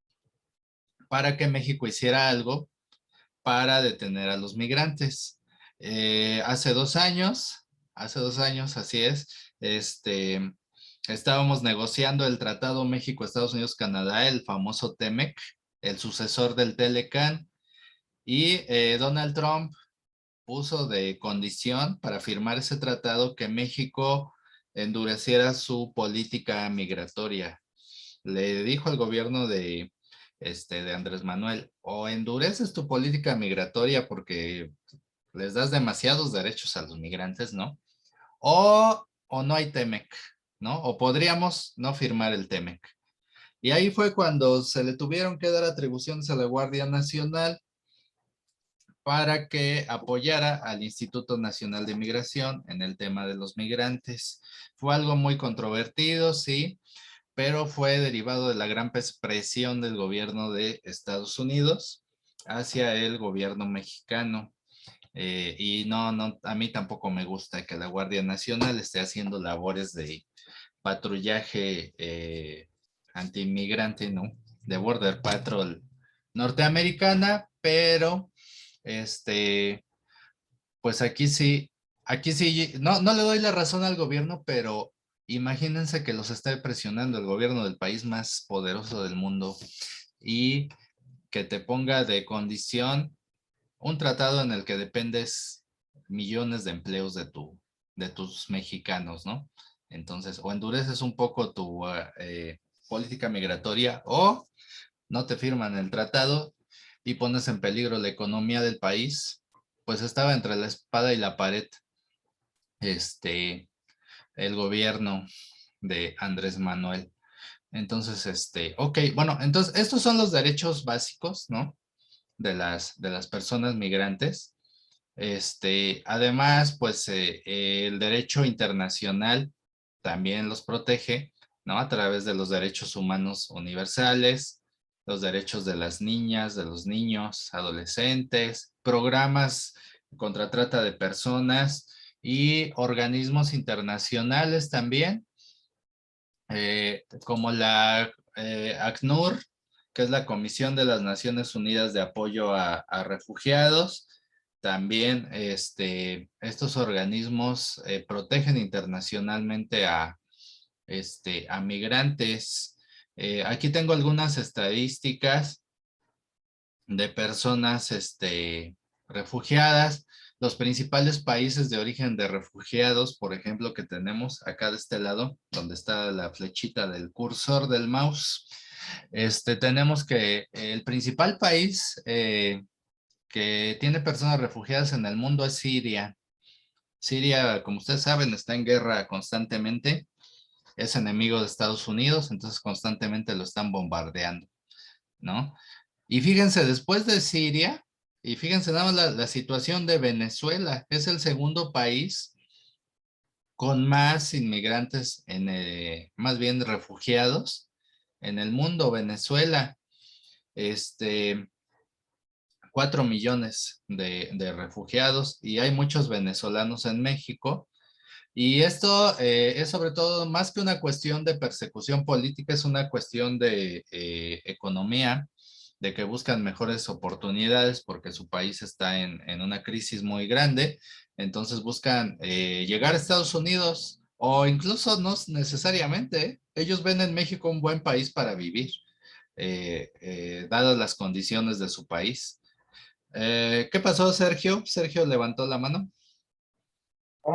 para que México hiciera algo para detener a los migrantes. Hace dos años, así es, estábamos negociando el Tratado México-Estados Unidos-Canadá, el famoso TEMEC, el sucesor del TELECAN, y Donald Trump puso de condición para firmar ese tratado que México endureciera su política migratoria. Le dijo al gobierno de Andrés Manuel: o endureces tu política migratoria porque les das demasiados derechos a los migrantes, ¿no? O no hay TEMEC, ¿no? O podríamos no firmar el TEMEC. Y ahí fue cuando se le tuvieron que dar atribuciones a la Guardia Nacional para que apoyara al Instituto Nacional de Migración en el tema de los migrantes. Fue algo muy controvertido, sí, pero fue derivado de la gran presión del gobierno de Estados Unidos hacia el gobierno mexicano. Y no, a mí tampoco me gusta que la Guardia Nacional esté haciendo labores de patrullaje antiinmigrante, ¿no? De Border Patrol norteamericana, pero pues aquí sí, no le doy la razón al gobierno, pero imagínense que los esté presionando el gobierno del país más poderoso del mundo y que te ponga de condición un tratado en el que dependes millones de empleos de tus mexicanos, ¿no? Entonces, o endureces un poco tu política migratoria o no te firman el tratado y pones en peligro la economía del país. Pues estaba entre la espada y la pared el gobierno de Andrés Manuel. Entonces, ok, bueno, entonces estos son los derechos básicos, ¿no? De las personas migrantes. Además, pues el derecho internacional también los protege, ¿no? A través de los derechos humanos universales, los derechos de las niñas, de los niños, adolescentes, programas contra trata de personas y organismos internacionales también, como la ACNUR, que es la Comisión de las Naciones Unidas de Apoyo a Refugiados. También estos organismos protegen internacionalmente a migrantes. Aquí tengo algunas estadísticas de personas refugiadas. Los principales países de origen de refugiados, por ejemplo, que tenemos acá de este lado, donde está la flechita del cursor del mouse, tenemos que el principal país que tiene personas refugiadas en el mundo es Siria. Siria, como ustedes saben, está en guerra constantemente, es enemigo de Estados Unidos, entonces constantemente lo están bombardeando, ¿no? Y fíjense, después de Siria, y fíjense nada más la situación de Venezuela, que es el segundo país con más inmigrantes, más bien refugiados en el mundo, Venezuela. 4 millones de refugiados y hay muchos venezolanos en México. Y esto es sobre todo más que una cuestión de persecución política, es una cuestión de economía, de que buscan mejores oportunidades porque su país está en una crisis muy grande. Entonces buscan llegar a Estados Unidos o incluso no necesariamente. Ellos ven en México un buen país para vivir, dadas las condiciones de su país. ¿Qué pasó, Sergio? Sergio levantó la mano.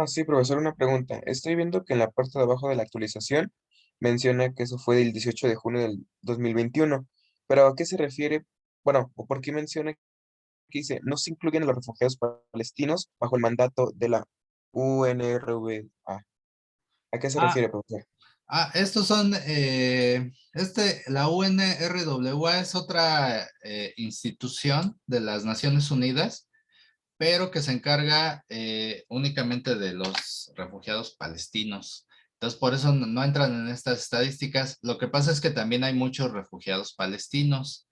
Sí, profesor, una pregunta. Estoy viendo que en la parte de abajo de la actualización menciona que eso fue del 18 de junio del 2021, pero ¿a qué se refiere? Bueno, ¿o por qué menciona que dice, no se incluyen a los refugiados palestinos bajo el mandato de la UNRWA? ¿A qué se
Ah,
refiere, profesor?
estos son, la UNRWA es otra institución de las Naciones Unidas, pero que se encarga únicamente de los refugiados palestinos. Entonces, por eso no entran en estas estadísticas. Lo que pasa es que también hay muchos refugiados palestinos,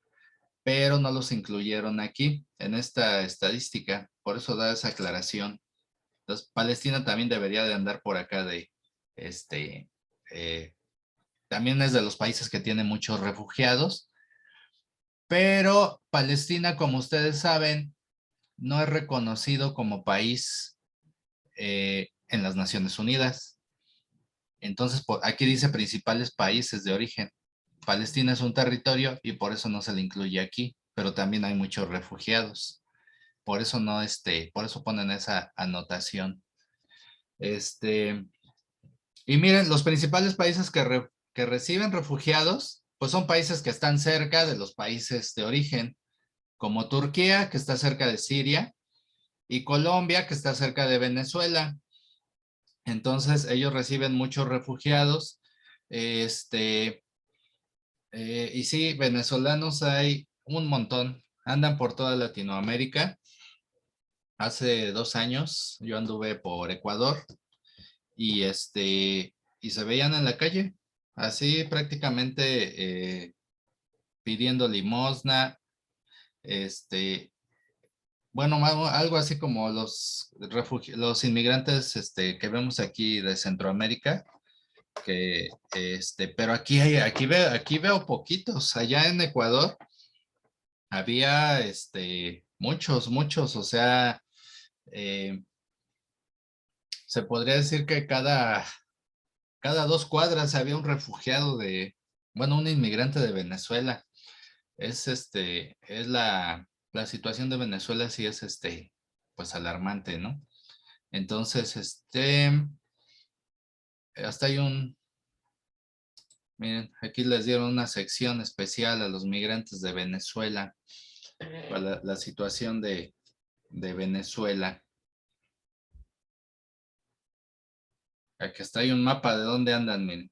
pero no los incluyeron aquí, en esta estadística. Por eso da esa aclaración. Entonces, Palestina también debería de andar por acá eh, también es de los países que tiene muchos refugiados, pero Palestina, como ustedes saben, no es reconocido como país en las Naciones Unidas. Entonces, aquí dice principales países de origen. Palestina es un territorio y por eso no se le incluye aquí, pero también hay muchos refugiados. Por eso no, por eso ponen esa anotación. Y miren, los principales países que reciben refugiados, pues son países que están cerca de los países de origen, como Turquía, que está cerca de Siria, y Colombia, que está cerca de Venezuela. Entonces, ellos reciben muchos refugiados. Y sí, venezolanos hay un montón. Andan por toda Latinoamérica. Hace 2 años yo anduve por Ecuador y y se veían en la calle, así prácticamente pidiendo limosna, bueno, algo así como los inmigrantes que vemos aquí de Centroamérica, que pero aquí veo poquitos. Allá en Ecuador había muchos, o sea, eh, se podría decir que cada 2 cuadras había un refugiado bueno, un inmigrante de Venezuela. Es la situación de Venezuela sí es pues alarmante, ¿no? Entonces, hasta hay un, miren, aquí les dieron una sección especial a los migrantes de Venezuela, para la situación de Venezuela. Aquí está, hay un mapa de dónde andan, miren.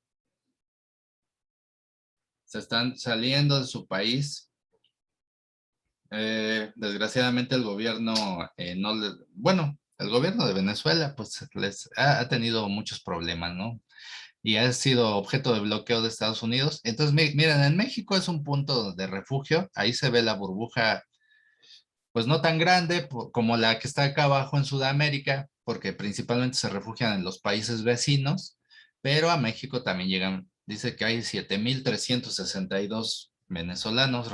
Se están saliendo de su país. Desgraciadamente el gobierno no le, bueno, el gobierno de Venezuela pues les ha tenido muchos problemas, ¿no? Y ha sido objeto de bloqueo de Estados Unidos. Entonces, miren, en México es un punto de refugio. Ahí se ve la burbuja, pues no tan grande como la que está acá abajo en Sudamérica, porque principalmente se refugian en los países vecinos, pero a México también llegan, dice que hay 7,362 venezolanos,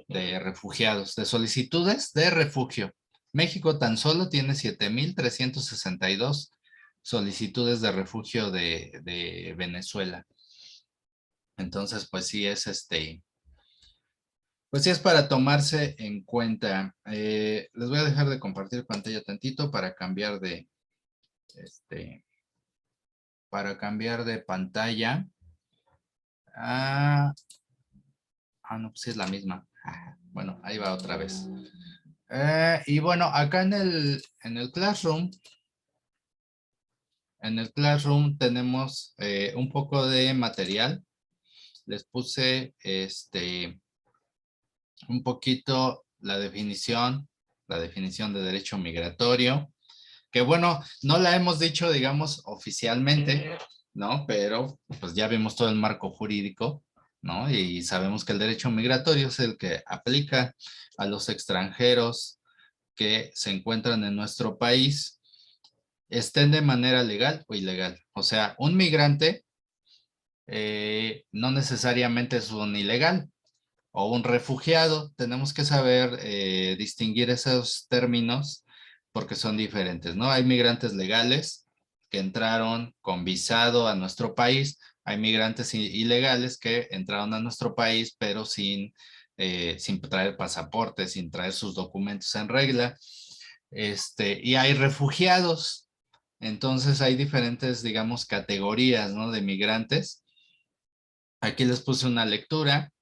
de refugiados, de solicitudes de refugio. México tan solo tiene 7,362 solicitudes de refugio de Venezuela. Entonces, pues sí es pues sí es para tomarse en cuenta. Les voy a dejar de compartir pantalla tantito para cambiar de pantalla. No, pues sí es la misma. Bueno, ahí va otra vez. Y bueno, acá en el Classroom, tenemos un poco de material. Les puse un poquito la definición de derecho migratorio, que bueno, no la hemos dicho, digamos, oficialmente, ¿no? Pero pues ya vimos todo el marco jurídico, ¿no? Y sabemos que el derecho migratorio es el que aplica a los extranjeros que se encuentran en nuestro país, estén de manera legal o ilegal. O sea, un migrante no necesariamente es un ilegal o un refugiado. Tenemos que saber distinguir esos términos porque son diferentes, ¿no? Hay migrantes legales que entraron con visado a nuestro país. Hay migrantes ilegales que entraron a nuestro país, pero sin traer pasaporte, sin traer sus documentos en regla. Y hay refugiados. Entonces hay diferentes, digamos, categorías, ¿no? De migrantes. Aquí les puse una lectura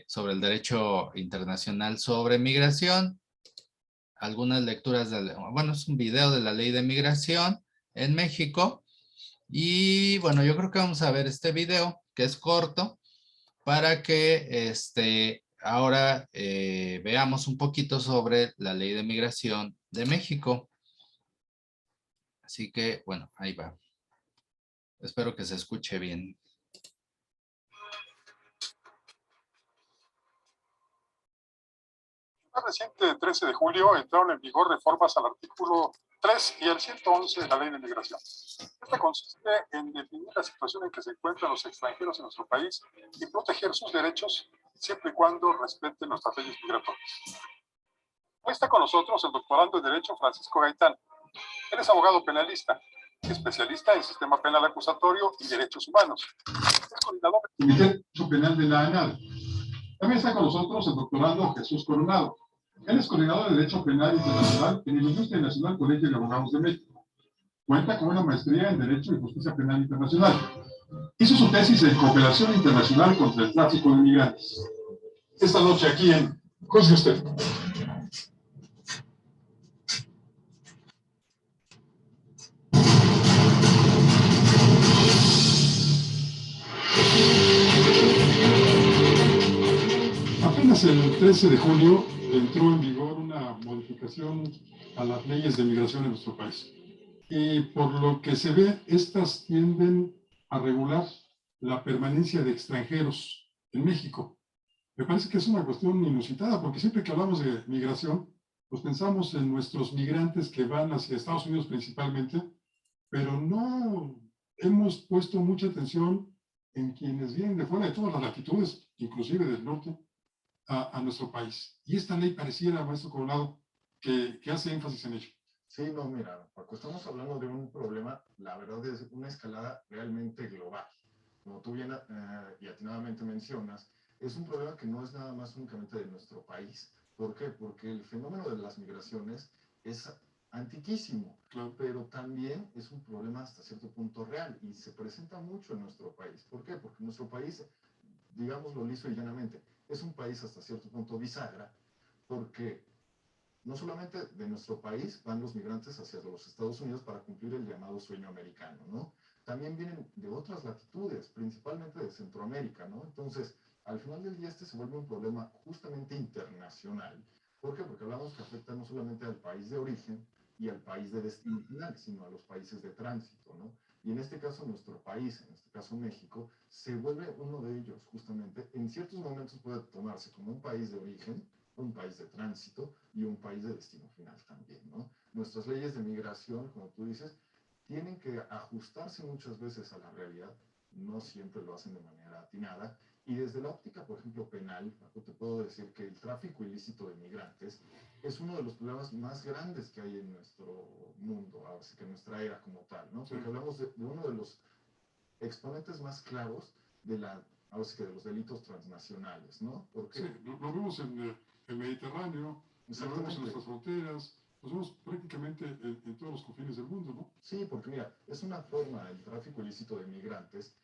sobre el derecho internacional sobre migración. Algunas lecturas, bueno, es un video de la ley de migración en México. Y bueno, yo creo que vamos a ver este video, que es corto, para que ahora veamos un poquito sobre la ley de migración de México. Así que, bueno, ahí va. Espero que se escuche bien.
El reciente 13 de julio entraron en vigor reformas al artículo 3 y al 111 de la Ley de Migración. Esta consiste en definir la situación en que se encuentran los extranjeros en nuestro país y proteger sus derechos siempre y cuando respeten nuestras leyes migratorias. Hoy está con nosotros el doctorando en Derecho Francisco Gaitán. Él es abogado penalista, especialista en sistema penal acusatorio y derechos humanos. Es coordinador del Derecho Penal de la ANAL. También está con nosotros el doctorando Jesús Coronado. Él es coordinador de Derecho Penal Internacional en el Ilustre Nacional Colegio de Abogados de México. Cuenta con una maestría en Derecho y Justicia Penal Internacional. Hizo su tesis en Cooperación Internacional contra el Tráfico de Inmigrantes. Esta noche aquí en Juzgue Usted. Apenas el 13 de julio entró en vigor una modificación a las leyes de migración en nuestro país. Y por lo que se ve, estas tienden a regular la permanencia de extranjeros en México. Me parece que es una cuestión inusitada, porque siempre que hablamos de migración, pues pensamos en nuestros migrantes que van hacia Estados Unidos principalmente, pero no hemos puesto mucha atención en quienes vienen de fuera de todas las latitudes, inclusive del norte, a nuestro país. Y esta ley pareciera, maestro Coronado, que hace énfasis en ello.
Sí, no, mira, Paco, estamos hablando de un problema, la verdad es una escalada realmente global. Como tú bien y atinadamente mencionas, es un problema que no es nada más únicamente de nuestro país. ¿Por qué? Porque el fenómeno de las migraciones es antiquísimo, pero también es un problema hasta cierto punto real y se presenta mucho en nuestro país. ¿Por qué? Porque nuestro país, digámoslo liso y llanamente, es un país hasta cierto punto bisagra, porque no solamente de nuestro país van los migrantes hacia los Estados Unidos para cumplir el llamado sueño americano, ¿no? También vienen de otras latitudes, principalmente de Centroamérica, ¿no? Entonces, al final del día se vuelve un problema justamente internacional. ¿Por qué? Porque hablamos que afecta no solamente al país de origen y al país de destino final, sino a los países de tránsito, ¿no? Y en este caso nuestro país, en este caso México, se vuelve uno de ellos justamente. En ciertos momentos puede tomarse como un país de origen, un país de tránsito y un país de destino final también, ¿no? Nuestras leyes de migración, como tú dices, tienen que ajustarse muchas veces a la realidad, no siempre lo hacen de manera atinada, y desde la óptica, por ejemplo, penal, te puedo decir que el tráfico ilícito de migrantes es uno de los problemas más grandes que hay en nuestro mundo, ahora sí que en nuestra era como tal, ¿no? Porque hablamos de uno de los exponentes más claros de ahora sí que de los delitos transnacionales, ¿no? Porque
sí, lo vemos en el Mediterráneo, lo vemos en nuestras fronteras, lo vemos prácticamente en todos los confines del mundo, ¿no?
Sí, porque mira, es una forma el tráfico ilícito de migrantes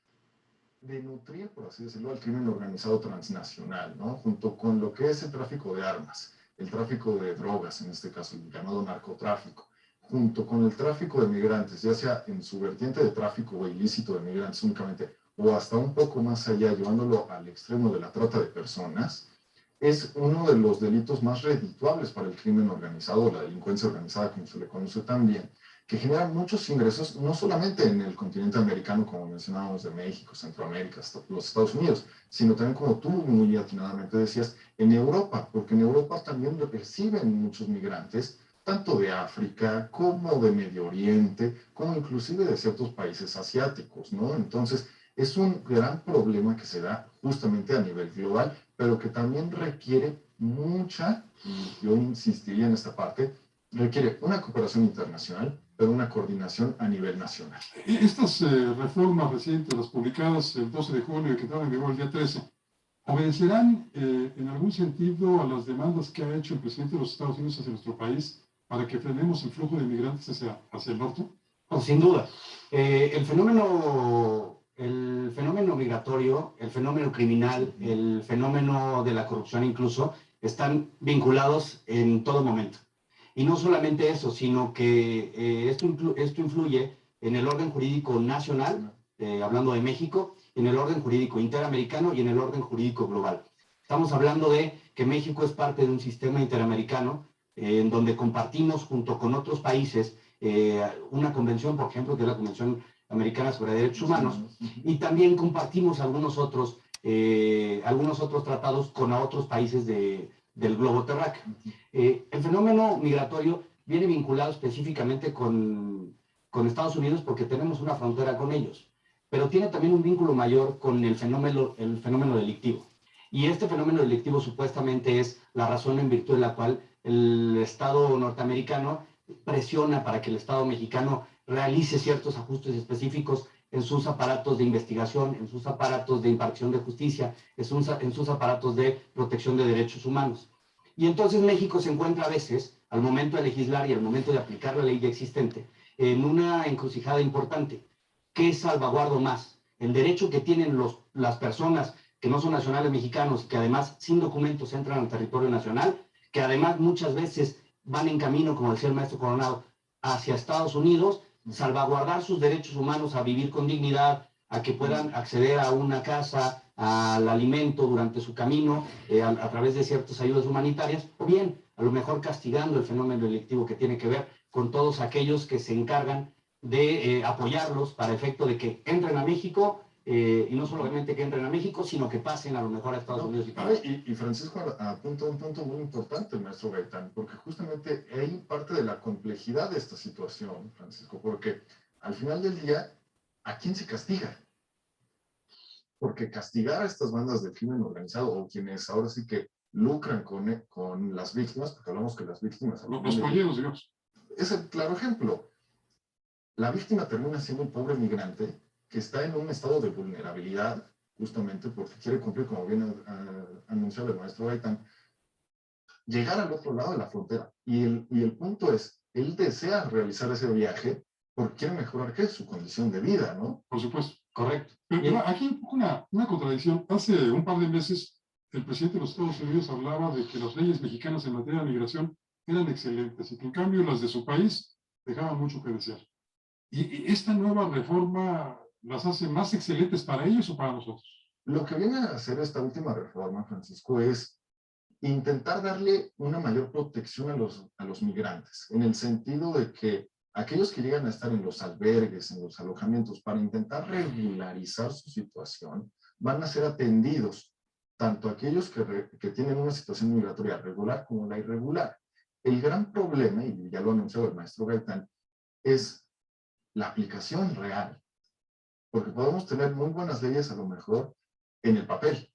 de nutrir, por así decirlo, al crimen organizado transnacional, ¿no? Junto con lo que es el tráfico de armas, el tráfico de drogas, en este caso el llamado narcotráfico, junto con el tráfico de migrantes, ya sea en su vertiente de tráfico ilícito de migrantes únicamente, o hasta un poco más allá, llevándolo al extremo de la trata de personas, es uno de los delitos más redituables para el crimen organizado, o la delincuencia organizada, como se le conoce también, que generan muchos ingresos, no solamente en el continente americano, como mencionábamos, de México, Centroamérica, los Estados Unidos, sino también, como tú muy atinadamente decías, en Europa, porque en Europa también reciben muchos migrantes, tanto de África, como de Medio Oriente, como inclusive de ciertos países asiáticos, ¿no? Entonces, es un gran problema que se da justamente a nivel global, pero que también requiere mucha, y yo insistiría en esta parte, requiere una cooperación internacional, pero una coordinación a nivel nacional.
Estas reformas recientes, las publicadas el 12 de junio y que entraron en vigor el día 13, ¿obedecerán en algún sentido a las demandas que ha hecho el presidente de los Estados Unidos hacia nuestro país para que frenemos el flujo de migrantes hacia el norte?
No, sin duda. El fenómeno migratorio, el fenómeno criminal, el fenómeno de la corrupción incluso, están vinculados en todo momento. Y no solamente eso, sino que esto influye en el orden jurídico nacional, hablando de México, en el orden jurídico interamericano y en el orden jurídico global. Estamos hablando de que México es parte de un sistema interamericano en donde compartimos junto con otros países una convención, por ejemplo, que es la Convención Americana sobre Derechos Humanos, y también compartimos algunos otros tratados con otros países del globo terráqueo. El fenómeno migratorio viene vinculado específicamente con Estados Unidos porque tenemos una frontera con ellos, pero tiene también un vínculo mayor con el fenómeno delictivo. Y este fenómeno delictivo supuestamente es la razón en virtud de la cual el Estado norteamericano presiona para que el Estado mexicano realice ciertos ajustes específicos en sus aparatos de investigación, en sus aparatos de impartición de justicia, en sus aparatos de protección de derechos humanos. Y entonces México se encuentra a veces, al momento de legislar y al momento de aplicar la ley ya existente, en una encrucijada importante. ¿Qué salvaguardo más? El derecho que tienen las personas que no son nacionales mexicanos, que además sin documentos entran al territorio nacional, que además muchas veces van en camino, como decía el maestro Coronado, hacia Estados Unidos, salvaguardar sus derechos humanos a vivir con dignidad, a que puedan acceder a una casa, al alimento durante su camino, a través de ciertas ayudas humanitarias, o bien, a lo mejor castigando el fenómeno delictivo que tiene que ver con todos aquellos que se encargan de apoyarlos para efecto de que entren a México, y no solamente que entren a México, sino que pasen a lo mejor a Estados Unidos y Canadá.
Y Francisco apunta un punto muy importante, el maestro Gaitán, porque justamente hay parte de la complejidad de esta situación, Francisco, porque al final del día, ¿a quién se castiga? Porque castigar a estas bandas de crimen organizado o quienes ahora sí que lucran con las víctimas, porque hablamos que las víctimas...
Los polleros, digamos.
Es el claro ejemplo. La víctima termina siendo un pobre migrante que está en un estado de vulnerabilidad, justamente porque quiere cumplir, como bien anunciado el maestro Gaitán, llegar al otro lado de la frontera. Y el punto es, él desea realizar ese viaje porque quiere mejorar, ¿qué? Su condición de vida, ¿no?
Por supuesto.
Correcto.
Pero aquí una contradicción. Hace un par de meses el presidente de los Estados Unidos hablaba de que las leyes mexicanas en materia de migración eran excelentes y que en cambio las de su país dejaban mucho que desear. ¿Y esta nueva reforma las hace más excelentes para ellos o para nosotros?
Lo que viene a hacer esta última reforma, Francisco, es intentar darle una mayor protección a los migrantes, en el sentido de que aquellos que llegan a estar en los albergues, en los alojamientos, para intentar regularizar su situación, van a ser atendidos, tanto aquellos que tienen una situación migratoria regular como la irregular. El gran problema, y ya lo ha anunciado el maestro Gaitán, es la aplicación real. Porque podemos tener muy buenas leyes a lo mejor en el papel,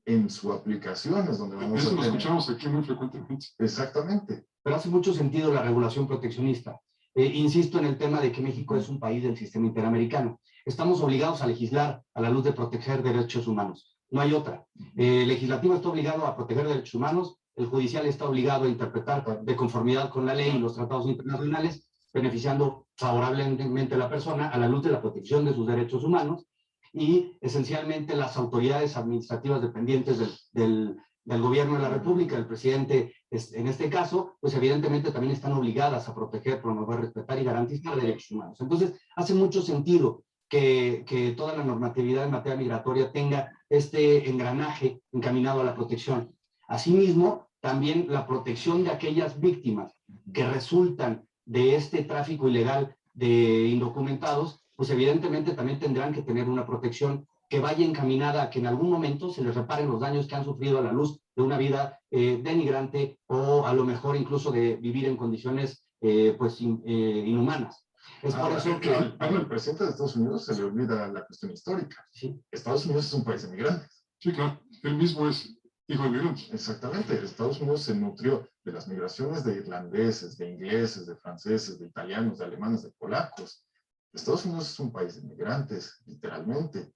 en su aplicación es donde vamos a
Eso
tener.
lo escuchamos aquí muy frecuentemente.
Exactamente.
Pero hace mucho sentido la regulación proteccionista. Insisto en el tema de que México es un país del sistema interamericano. Estamos obligados a legislar a la luz de proteger derechos humanos. No hay otra. El legislativo está obligado a proteger derechos humanos, el judicial está obligado a interpretar de conformidad con la ley y los tratados internacionales, beneficiando favorablemente a la persona a la luz de la protección de sus derechos humanos, y esencialmente las autoridades administrativas dependientes del gobierno de la República, el presidente en este caso, pues evidentemente también están obligadas a proteger, promover, respetar y garantizar derechos humanos. Entonces, hace mucho sentido que toda la normatividad en materia migratoria tenga este engranaje encaminado a la protección. Asimismo, también la protección de aquellas víctimas que resultan de este tráfico ilegal de indocumentados, pues evidentemente también tendrán que tener una protección que vaya encaminada a que en algún momento se les reparen los daños que han sufrido a la luz de una vida denigrante o a lo mejor incluso de vivir en condiciones inhumanas. Es por eso que...
Al presidente de Estados Unidos se le olvida la cuestión histórica.
Sí.
Estados Unidos es un país de migrantes.
Sí, claro. Él mismo es hijo de migrantes.
Exactamente. Estados Unidos se nutrió de las migraciones de irlandeses, de ingleses, de franceses, de italianos, de alemanes, de polacos. Estados Unidos es un país de migrantes, literalmente.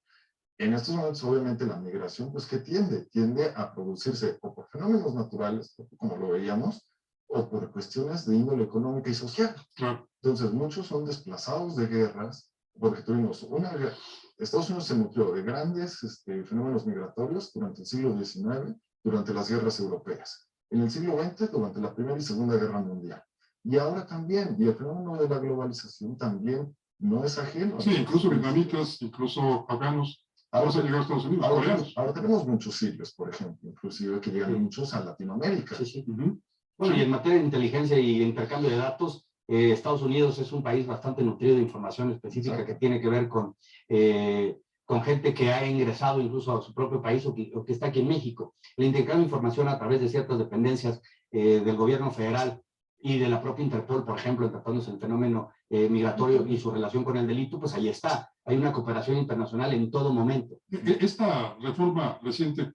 En estos momentos, obviamente, la migración, pues, ¿qué tiende? Tiende a producirse o por fenómenos naturales, como lo veíamos, o por cuestiones de índole económica y social.
Claro.
Entonces, muchos son desplazados de guerras, porque tuvimos una guerra. Estados Unidos se nutrió de grandes fenómenos migratorios durante el siglo XIX, durante las guerras europeas. En el siglo XX, durante la Primera y Segunda Guerra Mundial. Y ahora también, y el fenómeno de la globalización también no es ajeno.
Sí, incluso vietnamitas, incluso afganos. Ahora se llegado a Estados Unidos, coreanos.
Ahora tenemos muchos sirios, por ejemplo, inclusive que llegan muchos a Latinoamérica.
Sí, sí. Bueno, y en materia de inteligencia y intercambio de datos, Estados Unidos es un país bastante nutrido de información específica que tiene que ver con gente que ha ingresado incluso a su propio país o que está aquí en México. El intercambio de información a través de ciertas dependencias del gobierno federal y de la propia Interpol, por ejemplo, tratándose el fenómeno migratorio y su relación con el delito, pues ahí está. Hay una cooperación internacional en todo momento.
Esta reforma reciente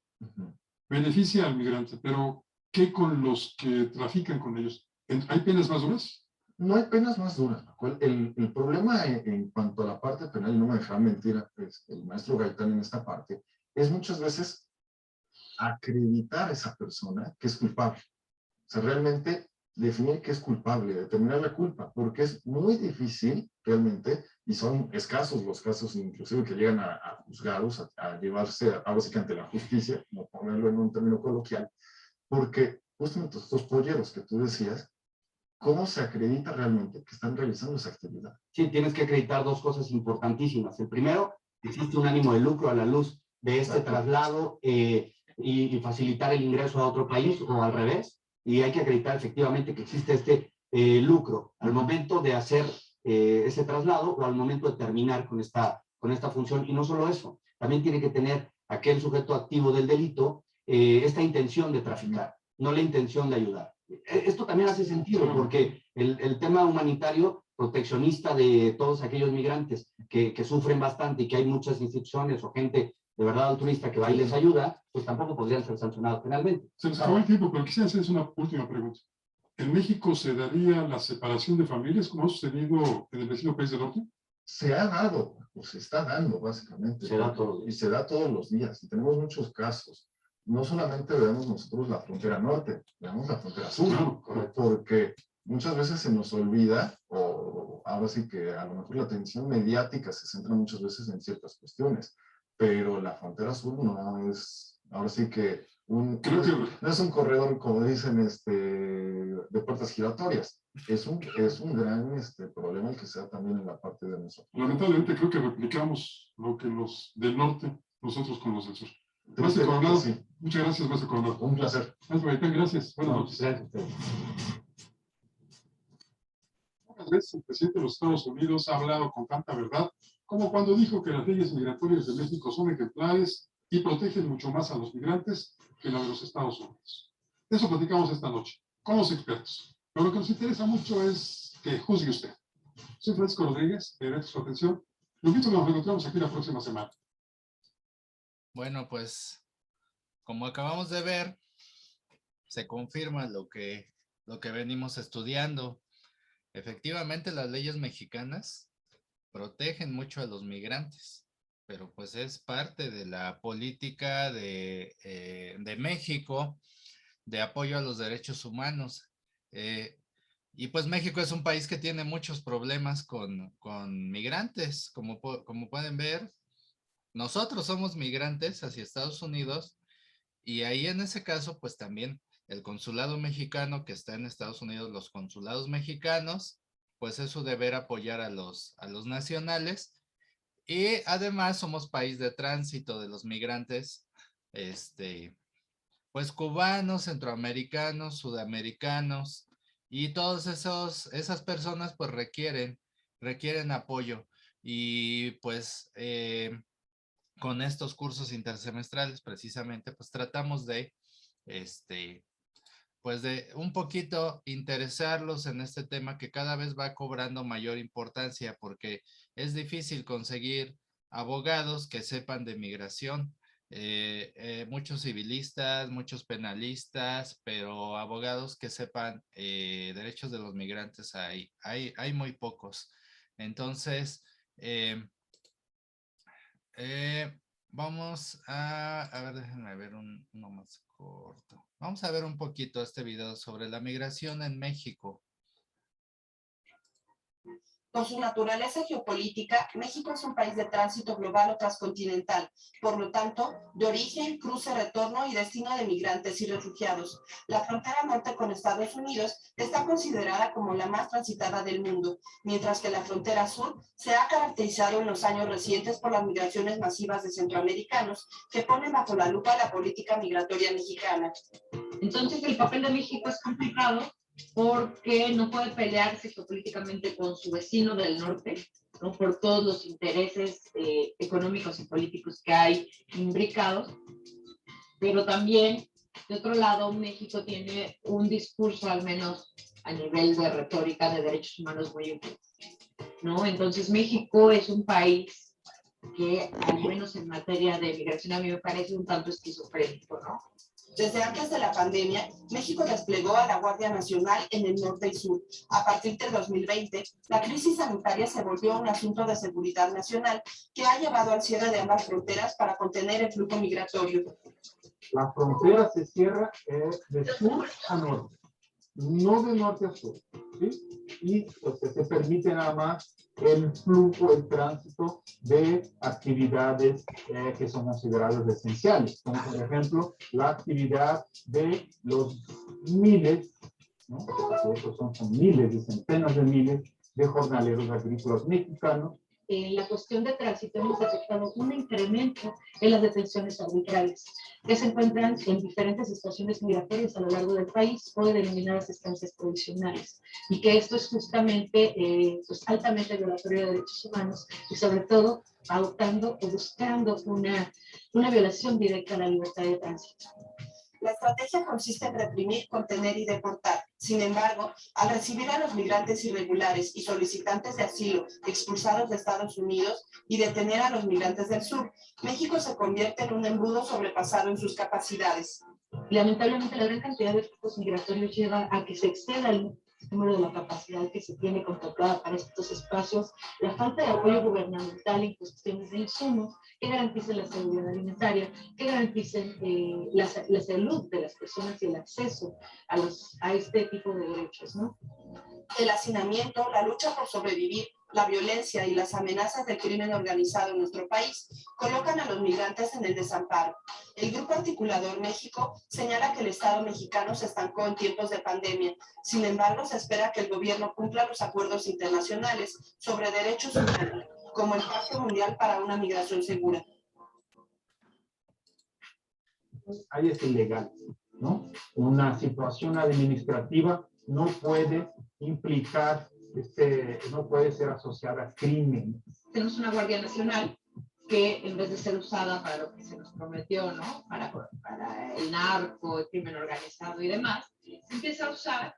beneficia al migrante, pero ¿qué con los que trafican con ellos? ¿Hay penas más duras?
No hay penas más duras. El problema en cuanto a la parte penal, y no me dejará mentir pues, el maestro Gaitán en esta parte, es muchas veces acreditar a esa persona que es culpable. O sea, realmente definir que es culpable, determinar la culpa, porque es muy difícil realmente, y son escasos los casos inclusive que llegan a juzgados, a llevarse ahora sí que ante la justicia, como ponerlo en un término coloquial, porque justamente estos polleros que tú decías, ¿cómo se acredita realmente que están realizando esa actividad?
Sí, tienes que acreditar dos cosas importantísimas. El primero, existe un ánimo de lucro a la luz de este traslado y facilitar el ingreso a otro país o al revés. Y hay que acreditar efectivamente que existe este lucro al momento de hacer ese traslado o al momento de terminar con esta función. Y no solo eso, también tiene que tener aquel sujeto activo del delito esta intención de traficar, no la intención de ayudar. Esto también hace sentido porque el tema humanitario proteccionista de todos aquellos migrantes que sufren bastante y que hay muchas instituciones o gente de verdad altruista que va y les ayuda, pues tampoco podrían ser sancionados penalmente.
Se nos acabó el tiempo, pero quisiera hacerles una última pregunta. ¿En México se daría la separación de familias como ha sucedido en el vecino país del norte?
Se ha dado, o se está dando básicamente.
Se da todo.
Y se da todos los días. Y tenemos muchos casos. No solamente vemos nosotros la frontera norte, vemos la frontera sur.
Claro, correcto.
Porque muchas veces se nos olvida, o ahora sí que a lo mejor la atención mediática se centra muchas veces en ciertas cuestiones, pero la frontera sur no es, ahora sí que no es un corredor, como dicen, de puertas giratorias. Es un gran problema el que sea también en la parte de nosotros.
Lamentablemente creo que replicamos lo que los del norte, nosotros con los del sur. Maestro Coronado,
sí.
Muchas gracias, Maestro Coronado.
Un placer.
Maestro Gaitán, gracias. Buenas noches.
Gracias.
Pocas veces el presidente de los Estados Unidos ha hablado con tanta verdad como cuando dijo que las leyes migratorias de México son ejemplares y protegen mucho más a los migrantes que la de los Estados Unidos. De eso platicamos esta noche, con los expertos. Pero lo que nos interesa mucho es que juzgue usted. Soy Francisco Rodríguez, te agradezco su atención. Lo invito a que nos encontremos aquí la próxima semana.
Bueno, pues, como acabamos de ver, se confirma lo que venimos estudiando. Efectivamente, las leyes mexicanas protegen mucho a los migrantes, pero pues es parte de la política de México de apoyo a los derechos humanos. Y pues México es un país que tiene muchos problemas con migrantes. Como pueden ver, nosotros somos migrantes hacia Estados Unidos y ahí en ese caso pues también el consulado mexicano que está en Estados Unidos, los consulados mexicanos, pues es su deber apoyar a los nacionales. Y además somos país de tránsito de los migrantes, pues cubanos, centroamericanos, sudamericanos, y todas esas personas pues requieren apoyo. Y pues con estos cursos intersemestrales precisamente pues tratamos de pues de un poquito interesarlos en este tema que cada vez va cobrando mayor importancia, porque es difícil conseguir abogados que sepan de migración. Muchos civilistas, muchos penalistas, pero abogados que sepan derechos de los migrantes hay muy pocos. Entonces, vamos a ver, déjenme ver uno más corto. Vamos a ver un poquito este video sobre la migración en México.
Por su naturaleza geopolítica, México es un país de tránsito global o transcontinental, por lo tanto, de origen, cruce, retorno y destino de migrantes y refugiados. La frontera norte con Estados Unidos está considerada como la más transitada del mundo, mientras que la frontera sur se ha caracterizado en los años recientes por las migraciones masivas de centroamericanos que ponen bajo la lupa la política migratoria mexicana.
Entonces, el papel de México es complicado porque no puede pelearse geopolíticamente con su vecino del norte, ¿no? Por todos los intereses económicos y políticos que hay imbricados, pero también, de otro lado, México tiene un discurso, al menos a nivel de retórica de derechos humanos, muy importante, ¿no? Entonces, México es un país que, al menos en materia de migración, a mí me parece un tanto esquizofrénico, ¿no?
Desde antes de la pandemia, México desplegó a la Guardia Nacional en el norte y sur. A partir del 2020, la crisis sanitaria se volvió un asunto de seguridad nacional que ha llevado al cierre de ambas fronteras para contener el flujo migratorio.
La frontera se cierra de sur a norte, no de norte a sur, ¿sí? Y pues, se permite nada más el flujo, el tránsito de actividades que son consideradas esenciales, como por ejemplo la actividad de los miles, ¿no? Son miles y centenas de miles de jornaleros agrícolas mexicanos.
En la cuestión de tránsito hemos detectado un incremento en las detenciones arbitrarias que se encuentran en diferentes estaciones migratorias a lo largo del país o denominadas estancias provisionales, y que esto es justamente pues altamente violatorio de derechos humanos y sobre todo pautando o buscando una violación directa a la libertad de tránsito.
La estrategia consiste en reprimir, contener y deportar. Sin embargo, al recibir a los migrantes irregulares y solicitantes de asilo expulsados de Estados Unidos y detener a los migrantes del sur, México se convierte en un embudo sobrepasado en sus capacidades.
Lamentablemente, la gran cantidad de flujos migratorios lleva a que se exceda el número de la capacidad que se tiene contemplada para estos espacios, la falta de apoyo gubernamental en cuestiones de insumos que garanticen la seguridad alimentaria, que garanticen la salud de las personas y el acceso a este tipo de derechos, ¿no?
El hacinamiento, la lucha por sobrevivir, la violencia y las amenazas del crimen organizado en nuestro país colocan a los migrantes en el desamparo. El Grupo Articulador México señala que el Estado mexicano se estancó en tiempos de pandemia. Sin embargo, se espera que el gobierno cumpla los acuerdos internacionales sobre derechos humanos, como el Pacto Mundial para una Migración Segura.
Ahí es ilegal, ¿no? Una situación administrativa no puede implicar, no puede ser asociada a crimen.
Tenemos una Guardia Nacional que en vez de ser usada para lo que se nos prometió, ¿no? Para el narco, el crimen organizado y demás, se empieza a usar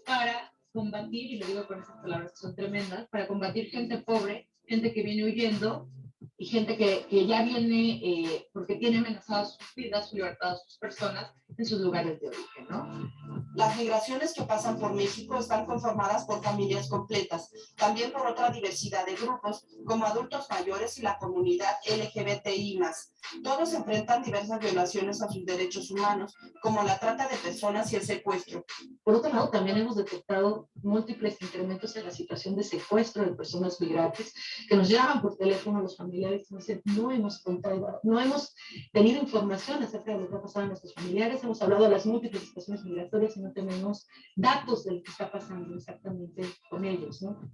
para combatir, y lo digo con estas palabras que son tremendas, para combatir gente pobre, gente que viene huyendo y gente que ya viene porque tiene amenazadas sus vidas, su libertad, sus personas en sus lugares de origen, ¿no?
Las migraciones que pasan por México están conformadas por familias completas, también por otra diversidad de grupos, como adultos mayores y la comunidad LGBTI+. Todos enfrentan diversas violaciones a sus derechos humanos, como la trata de personas y el secuestro.
Por otro lado, también hemos detectado múltiples incrementos en la situación de secuestro de personas migrantes que nos llaman por teléfono los familiares y nos dicen, no hemos contado, no hemos tenido información acerca de lo que ha pasado a nuestros familiares, hemos hablado de las múltiples situaciones migratorias y no tenemos datos de lo que está pasando exactamente con ellos, ¿no?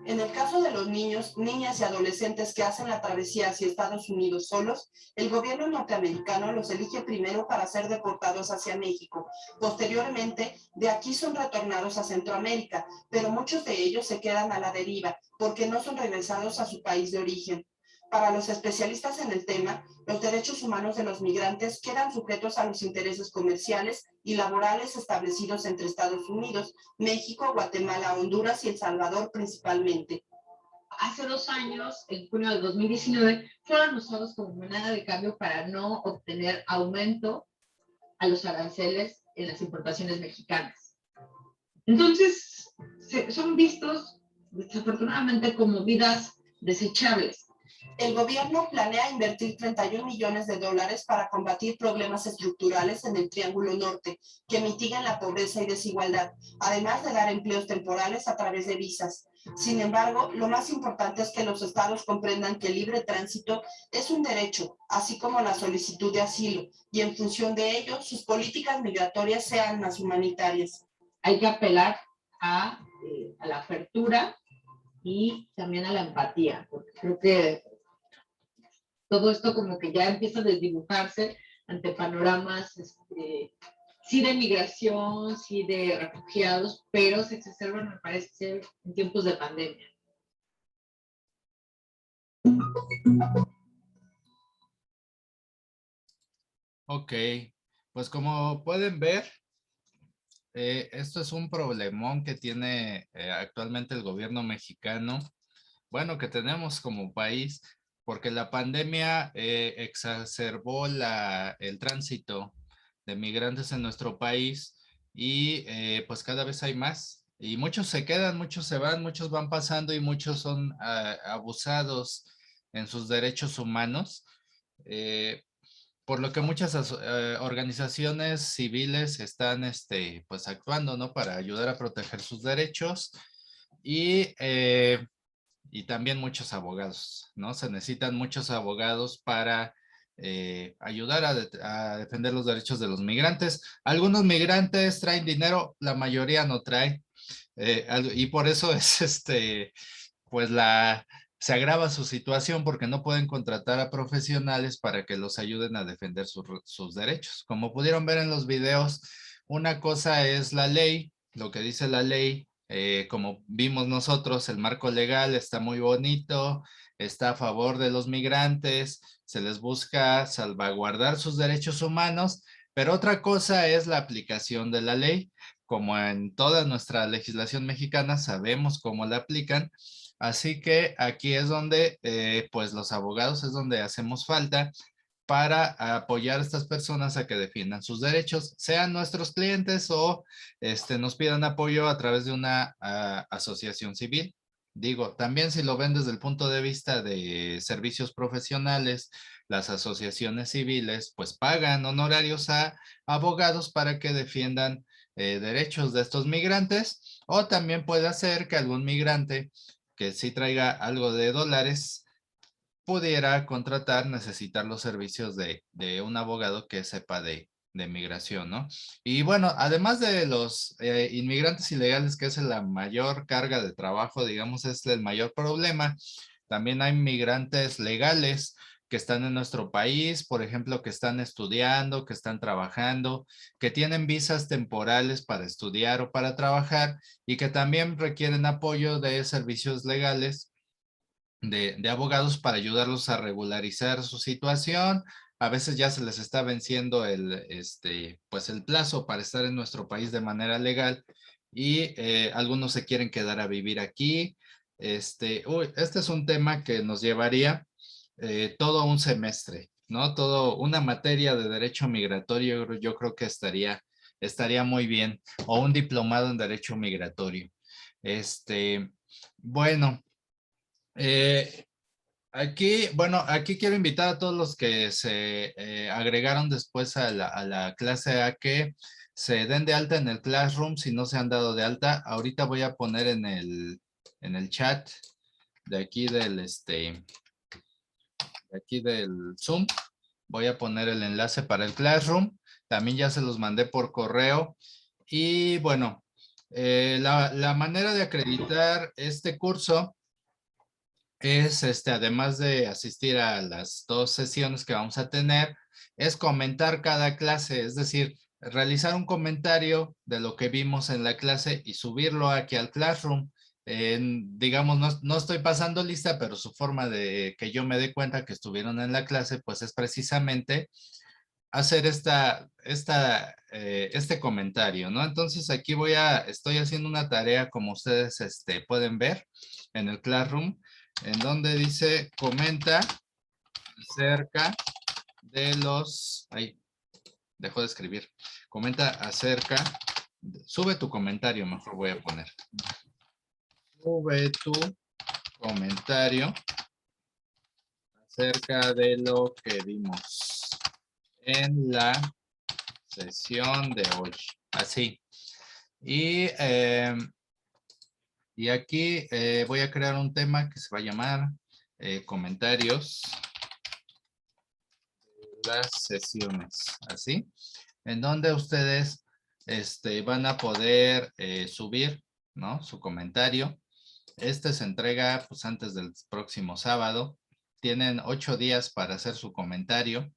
En el caso de los niños, niñas y adolescentes que hacen la travesía hacia Estados Unidos solos, el gobierno norteamericano los elige primero para ser deportados hacia México. Posteriormente, de aquí son retornados a Centroamérica, pero muchos de ellos se quedan a la deriva porque no son regresados a su país de origen. Para los especialistas en el tema, los derechos humanos de los migrantes quedan sujetos a los intereses comerciales y laborales establecidos entre Estados Unidos, México, Guatemala, Honduras y El Salvador principalmente.
Hace 2 años, en junio de 2019, fueron usados como moneda de cambio para no obtener aumento a los aranceles en las importaciones mexicanas. Entonces, son vistos desafortunadamente como vidas desechables.
El gobierno planea invertir 31 millones de dólares para combatir problemas estructurales en el Triángulo Norte que mitigan la pobreza y desigualdad, además de dar empleos temporales a través de visas. Sin embargo, lo más importante es que los estados comprendan que el libre tránsito es un derecho, así como la solicitud de asilo, y en función de ello, sus políticas migratorias sean más humanitarias.
Hay que apelar a la apertura y también a la empatía, porque creo que todo esto como que ya empieza a desdibujarse ante panoramas, sí de migración, sí de refugiados, pero se exacerban, me parece, en tiempos de pandemia.
Ok, pues como pueden ver, esto es un problemón que tiene actualmente el gobierno mexicano, bueno, que tenemos como país, porque la pandemia exacerbó el tránsito de migrantes en nuestro país y pues cada vez hay más. Y muchos se quedan, muchos se van, muchos van pasando y muchos son abusados en sus derechos humanos. Por lo que muchas organizaciones civiles están pues actuando, ¿no? Para ayudar a proteger sus derechos y también muchos abogados, ¿no? Se necesitan muchos abogados para ayudar a defender los derechos de los migrantes. Algunos migrantes traen dinero, la mayoría no trae. Y por eso es pues se agrava su situación porque no pueden contratar a profesionales para que los ayuden a defender sus derechos. Como pudieron ver en los videos, una cosa es la ley, lo que dice la ley. Como vimos nosotros, el marco legal está muy bonito, está a favor de los migrantes, se les busca salvaguardar sus derechos humanos, pero otra cosa es la aplicación de la ley. Como en toda nuestra legislación mexicana sabemos cómo la aplican, así que aquí es donde pues los abogados es donde hacemos falta para apoyar a estas personas a que defiendan sus derechos, sean nuestros clientes o nos pidan apoyo a través de una asociación civil. Digo, también si lo ven desde el punto de vista de servicios profesionales, las asociaciones civiles pues pagan honorarios a abogados para que defiendan derechos de estos migrantes, o también puede hacer que algún migrante que sí traiga algo de dólares pudiera necesitar los servicios de un abogado que sepa de migración, ¿no? Y bueno, además de los inmigrantes ilegales, que es la mayor carga de trabajo, digamos, es el mayor problema, también hay migrantes legales que están en nuestro país, por ejemplo, que están estudiando, que están trabajando, que tienen visas temporales para estudiar o para trabajar y que también requieren apoyo de servicios legales de abogados para ayudarlos a regularizar su situación. A veces ya se les está venciendo pues el plazo para estar en nuestro país de manera legal y algunos se quieren quedar a vivir aquí. Este es un tema que nos llevaría todo un semestre, ¿no? Todo una materia de derecho migratorio, yo creo que estaría muy bien, o un diplomado en derecho migratorio. Bueno, aquí quiero invitar a todos los que se agregaron después a la clase a que se den de alta en el Classroom si no se han dado de alta. Ahorita voy a poner en el chat de aquí del Zoom, voy a poner el enlace para el Classroom. También ya se los mandé por correo. Y bueno, la manera de acreditar este curso es, además de asistir a las 2 sesiones que vamos a tener, es comentar cada clase, es decir, realizar un comentario de lo que vimos en la clase y subirlo aquí al Classroom. Digamos, no estoy pasando lista, pero su forma de que yo me dé cuenta que estuvieron en la clase, pues es precisamente hacer este comentario, ¿no? Entonces aquí estoy haciendo una tarea, como ustedes pueden ver en el Classroom, en donde dice comenta acerca de los... Ahí, dejo de escribir. Comenta acerca... Sube tu comentario, mejor voy a poner. Sube tu comentario acerca de lo que vimos en la sesión de hoy. Así. Y aquí voy a crear un tema que se va a llamar comentarios de las sesiones. Así. En donde ustedes van a poder subir, ¿no? Su comentario. Se entrega pues antes del próximo sábado. Tienen 8 días para hacer su comentario,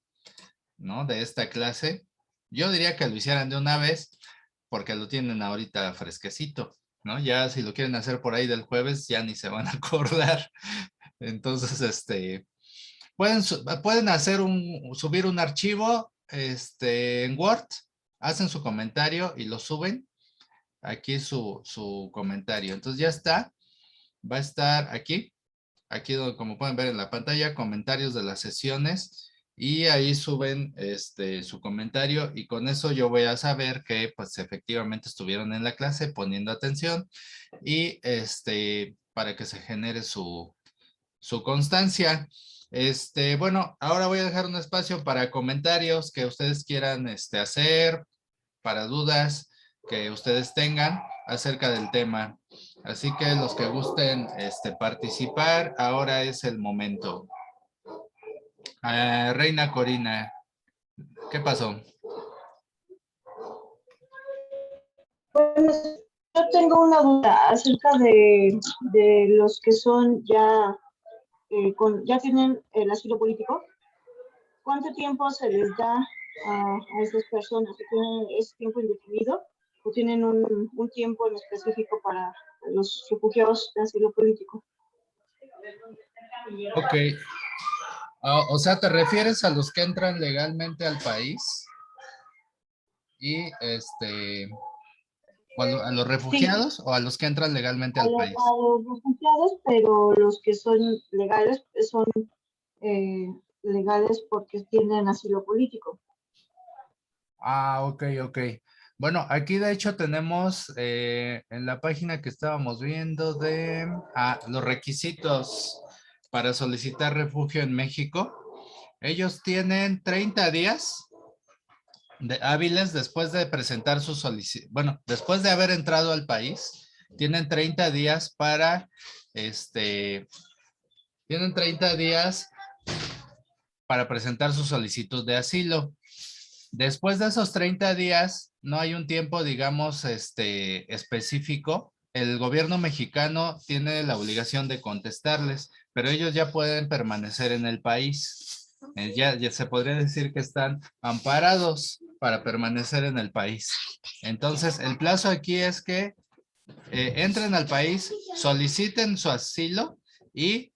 ¿no? De esta clase. Yo diría que lo hicieran de una vez porque lo tienen ahorita fresquecito, ¿no? Ya si lo quieren hacer por ahí del jueves ya ni se van a acordar. Entonces, pueden hacer subir un archivo en Word, hacen su comentario y lo suben. Aquí su comentario. Entonces ya está. Va a estar aquí donde, como pueden ver en la pantalla, comentarios de las sesiones, y ahí suben su comentario, y con eso yo voy a saber que pues efectivamente estuvieron en la clase poniendo atención, y para que se genere su constancia. Bueno, ahora voy a dejar un espacio para comentarios que ustedes quieran hacer, para dudas que ustedes tengan acerca del tema. Así que los que gusten participar, ahora es el momento. Reina Corina, ¿qué pasó?
Bueno, yo tengo una duda acerca de los que son ya, ya tienen el asilo político. ¿Cuánto tiempo se les da a esas personas? ¿Es tiempo indefinido o tienen un tiempo en específico para los refugiados de asilo político?
Ok. O sea, ¿te refieres a los que entran legalmente al país? Y ¿a los refugiados sí, o a los que entran legalmente al país?
A los refugiados, pero los que son legales son legales porque tienen asilo político.
Ok. Bueno, aquí de hecho tenemos en la página que estábamos viendo de los requisitos para solicitar refugio en México. Ellos tienen 30 días hábiles después de presentar su solicitud. Bueno, después de haber entrado al país, tienen 30 días para, tienen 30 días para presentar su solicitud de asilo. Después de esos 30 días, no hay un tiempo, digamos, específico. El gobierno mexicano tiene la obligación de contestarles, pero ellos ya pueden permanecer en el país. Ya se podría decir que están amparados para permanecer en el país. Entonces, el plazo aquí es que entren al país, soliciten su asilo y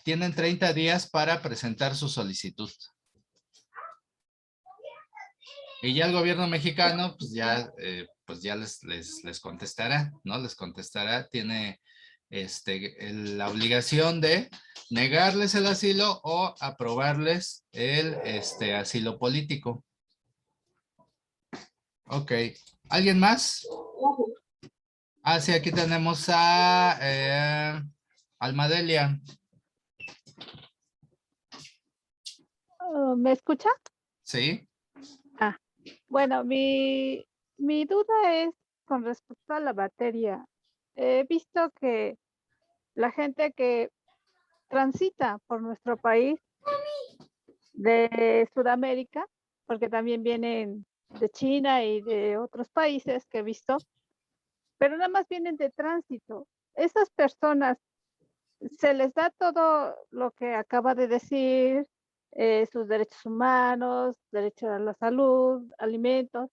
tienen 30 días para presentar su solicitud. Y ya el gobierno mexicano, pues ya les contestará, ¿no? Les contestará, tiene la obligación de negarles el asilo o aprobarles el asilo político. Ok. ¿Alguien más? Ah, sí, aquí tenemos a Almadelia.
¿Me escucha?
Sí.
Ah, bueno, mi duda es con respecto a la materia. He visto que la gente que transita por nuestro país de Sudamérica, porque también vienen de China y de otros países que he visto, pero nada más vienen de tránsito. Esas personas, se les da todo lo que acaba de decir, sus derechos humanos, derecho a la salud, alimentos,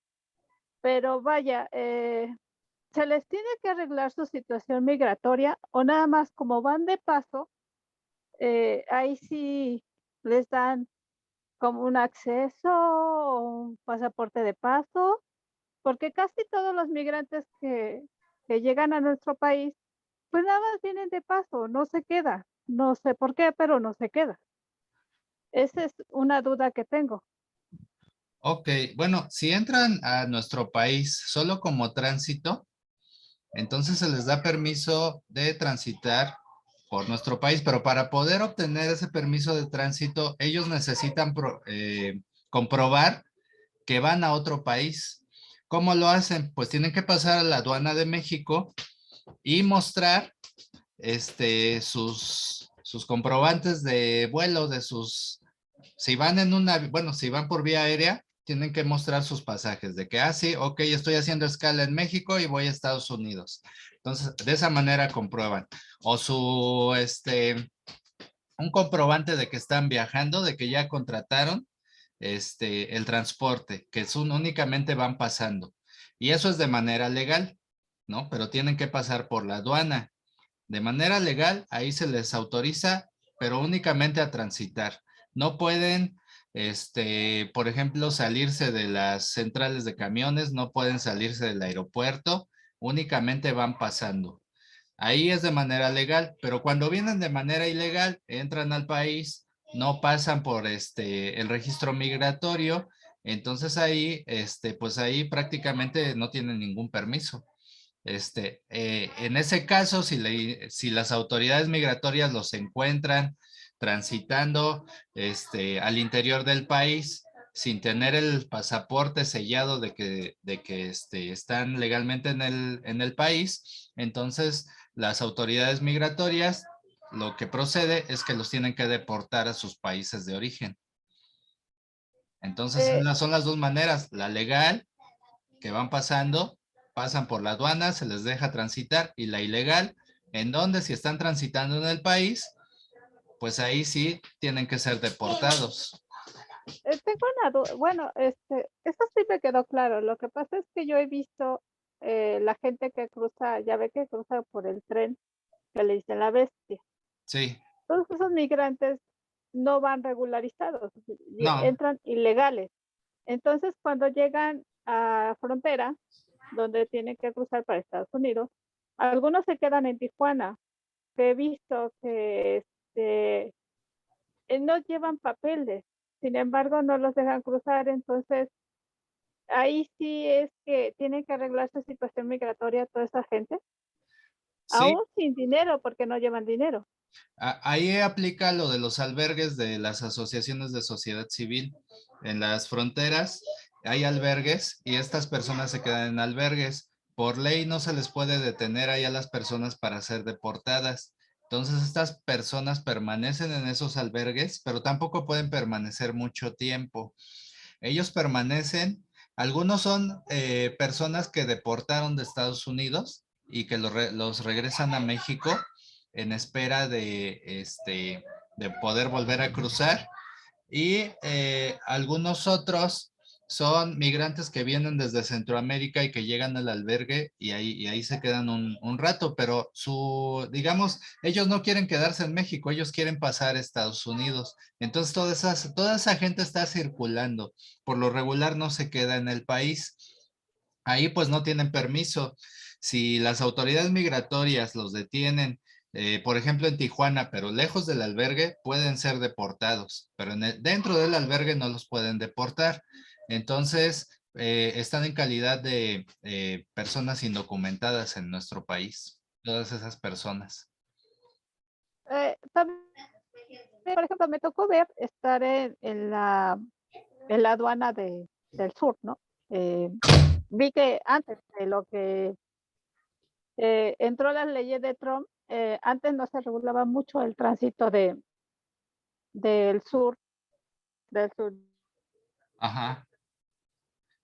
pero vaya, ¿se les tiene que arreglar su situación migratoria o nada más como van de paso, ahí sí les dan como un acceso o un pasaporte de paso? Porque casi todos los migrantes que llegan a nuestro país, pues nada más vienen de paso, no se queda. No sé por qué, pero no se queda. Esa es una duda que tengo.
Ok, bueno, si entran a nuestro país solo como tránsito, entonces se les da permiso de transitar por nuestro país, pero para poder obtener ese permiso de tránsito, ellos necesitan comprobar que van a otro país. ¿Cómo lo hacen? Pues tienen que pasar a la aduana de México y mostrar sus comprobantes de vuelo, si van si van por vía aérea, tienen que mostrar sus pasajes de que, sí, ok, estoy haciendo escala en México y voy a Estados Unidos. Entonces, de esa manera comprueban. O un comprobante de que están viajando, de que ya contrataron el transporte, que únicamente van pasando. Y eso es de manera legal, ¿no? Pero tienen que pasar por la aduana. De manera legal, ahí se les autoriza, pero únicamente a transitar. No pueden, por ejemplo, salirse de las centrales de camiones, no pueden salirse del aeropuerto, únicamente van pasando. Ahí es de manera legal, pero cuando vienen de manera ilegal, entran al país, no pasan por el registro migratorio, entonces ahí, pues ahí prácticamente no tienen ningún permiso. En ese caso, si las autoridades migratorias los encuentran transitando al interior del país sin tener el pasaporte sellado de que están legalmente en el país, entonces las autoridades migratorias lo que procede es que los tienen que deportar a sus países de origen. Entonces son las dos maneras, la legal, que van pasando, pasan por la aduana, se les deja transitar, y la ilegal, en donde si están transitando en el país, pues ahí sí tienen que ser deportados.
Tengo una duda, bueno, esto sí me quedó claro. Lo que pasa es que yo he visto la gente que cruza, ya ve que cruza por el tren, que le dicen la bestia.
Sí.
Todos esos migrantes no van regularizados,
No.
entran ilegales. Entonces, cuando llegan a frontera, donde tienen que cruzar para Estados Unidos, algunos se quedan en Tijuana, que he visto que no llevan papeles, sin embargo no los dejan cruzar. Entonces ahí sí es que tienen que arreglar su situación migratoria toda esa gente.
Sí,
aún sin dinero, porque no llevan dinero.
ahí aplica lo de los albergues de las asociaciones de sociedad civil. En las fronteras hay albergues y estas personas se quedan en albergues. Por ley no se les puede detener ahí a las personas para ser deportadas. Entonces estas personas permanecen en esos albergues, pero tampoco pueden permanecer mucho tiempo. Ellos permanecen, algunos son personas que deportaron de Estados Unidos y que los regresan a México en espera de poder volver a cruzar. Y algunos otros son migrantes que vienen desde Centroamérica y que llegan al albergue y ahí se quedan un rato, pero digamos, ellos no quieren quedarse en México, ellos quieren pasar a Estados Unidos. Entonces toda esa gente está circulando. Por lo regular no se queda en el país. Ahí pues no tienen permiso. Si las autoridades migratorias los detienen, por ejemplo en Tijuana, pero lejos del albergue, pueden ser deportados, pero dentro del albergue no los pueden deportar. Entonces, están en calidad de personas indocumentadas en nuestro país, todas esas personas.
También, por ejemplo, me tocó estar en la aduana del sur, ¿no? Vi que antes de lo que entró las leyes de Trump, antes no se regulaba mucho el tránsito del sur,
Ajá.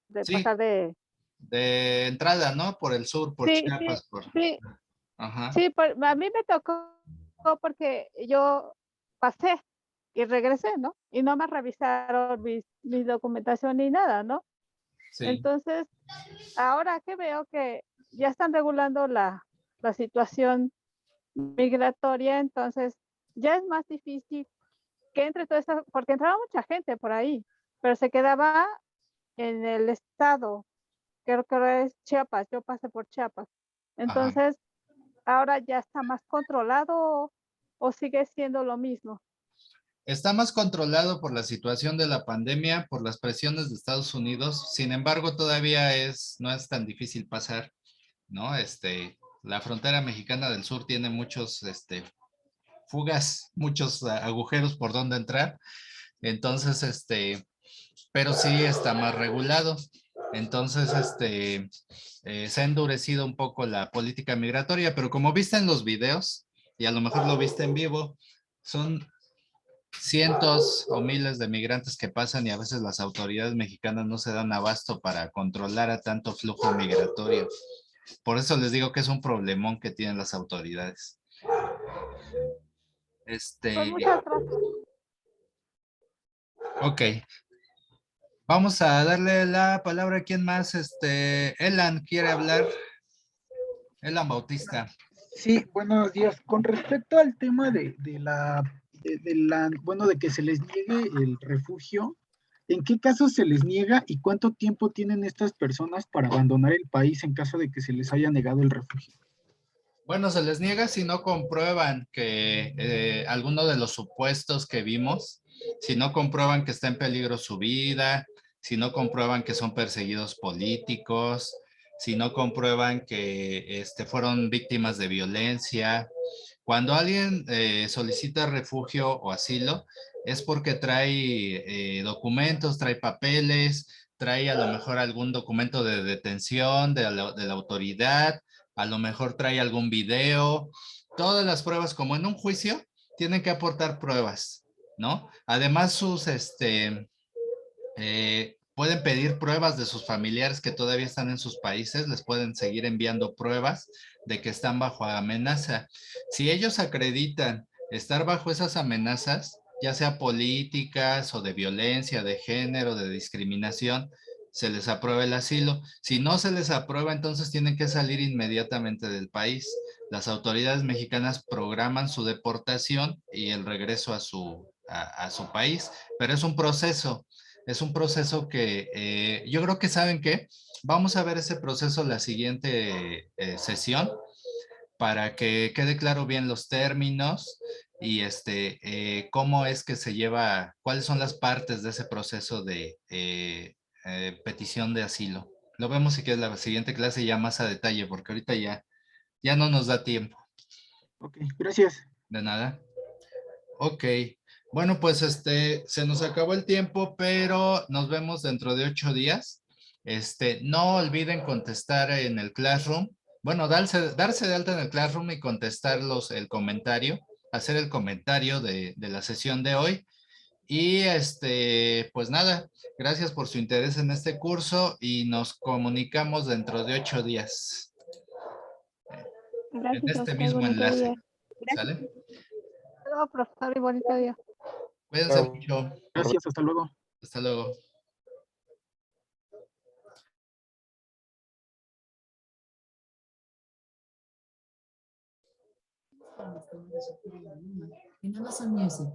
de
Sí,
pasar de...
de entrada, ¿no? Por el sur, por
Sí,
Chiapas,
sí,
Ajá.
sí, a mí me tocó porque yo pasé y regresé, ¿no? Y no me revisaron mi documentación ni nada, ¿no?
Sí.
Entonces, ahora que veo que ya están regulando la situación migratoria, entonces ya es más difícil que entre toda esa, porque entraba mucha gente por ahí, pero se quedaba en el estado, creo que es Chiapas, yo pasé por Chiapas. Entonces, ahora ya está más controlado o sigue siendo lo mismo.
Está más controlado por la situación de la pandemia, por las presiones de Estados Unidos. Sin embargo, todavía no es tan difícil pasar, ¿no? La frontera mexicana del sur tiene muchos, fugas, muchos agujeros por donde entrar. Entonces, pero sí está más regulado. Entonces, se ha endurecido un poco la política migratoria, pero como viste en los videos, y a lo mejor lo viste en vivo, son cientos o miles de migrantes que pasan y a veces las autoridades mexicanas no se dan abasto para controlar a tanto flujo migratorio. Por eso les digo que es un problemón que tienen las autoridades.
Pues muchas gracias.
Ok. Vamos a darle la palabra a quien más. Elan quiere hablar. Elan Bautista.
Sí, buenos días. Con respecto al tema de que se les niegue el refugio, ¿en qué casos se les niega y cuánto tiempo tienen estas personas para abandonar el país en caso de que se les haya negado el refugio?
Bueno, se les niega si no comprueban que alguno de los supuestos que vimos, si no comprueban que está en peligro su vida, si no comprueban que son perseguidos políticos, si no comprueban que fueron víctimas de violencia. Cuando alguien solicita refugio o asilo, es porque trae documentos, trae papeles, trae a lo mejor algún documento de detención de la autoridad, a lo mejor trae algún video. Todas las pruebas, como en un juicio, tienen que aportar pruebas, ¿no? Además, pueden pedir pruebas de sus familiares que todavía están en sus países, les pueden seguir enviando pruebas de que están bajo amenaza. Si ellos acreditan estar bajo esas amenazas, ya sea políticas o de violencia, de género, de discriminación, se les aprueba el asilo. Si no se les aprueba, entonces tienen que salir inmediatamente del país. Las autoridades mexicanas programan su deportación y el regreso a su país, pero es un proceso. Es un proceso que yo creo que ¿saben qué? Vamos a ver ese proceso la siguiente sesión para que quede claro bien los términos y cómo es que se lleva, cuáles son las partes de ese proceso de petición de asilo. Lo vemos si quieres la siguiente clase ya más a detalle, porque ahorita ya ya no nos da tiempo.
Ok, gracias.
De nada. Ok. Bueno, pues se nos acabó el tiempo, pero nos vemos dentro de 8 días. No olviden contestar en el Classroom. Bueno, darse de alta en el Classroom y contestar el comentario, hacer el comentario de la sesión de hoy. Y pues nada, gracias por su interés en este curso y nos comunicamos dentro de 8 días.
Gracias
En
a
este
usted,
mismo
bonito
enlace.
día.
¿Sale?
Hasta luego, profesor, y bonito día.
Cuídense mucho.
Gracias, hasta luego.
Hasta luego.
And also music.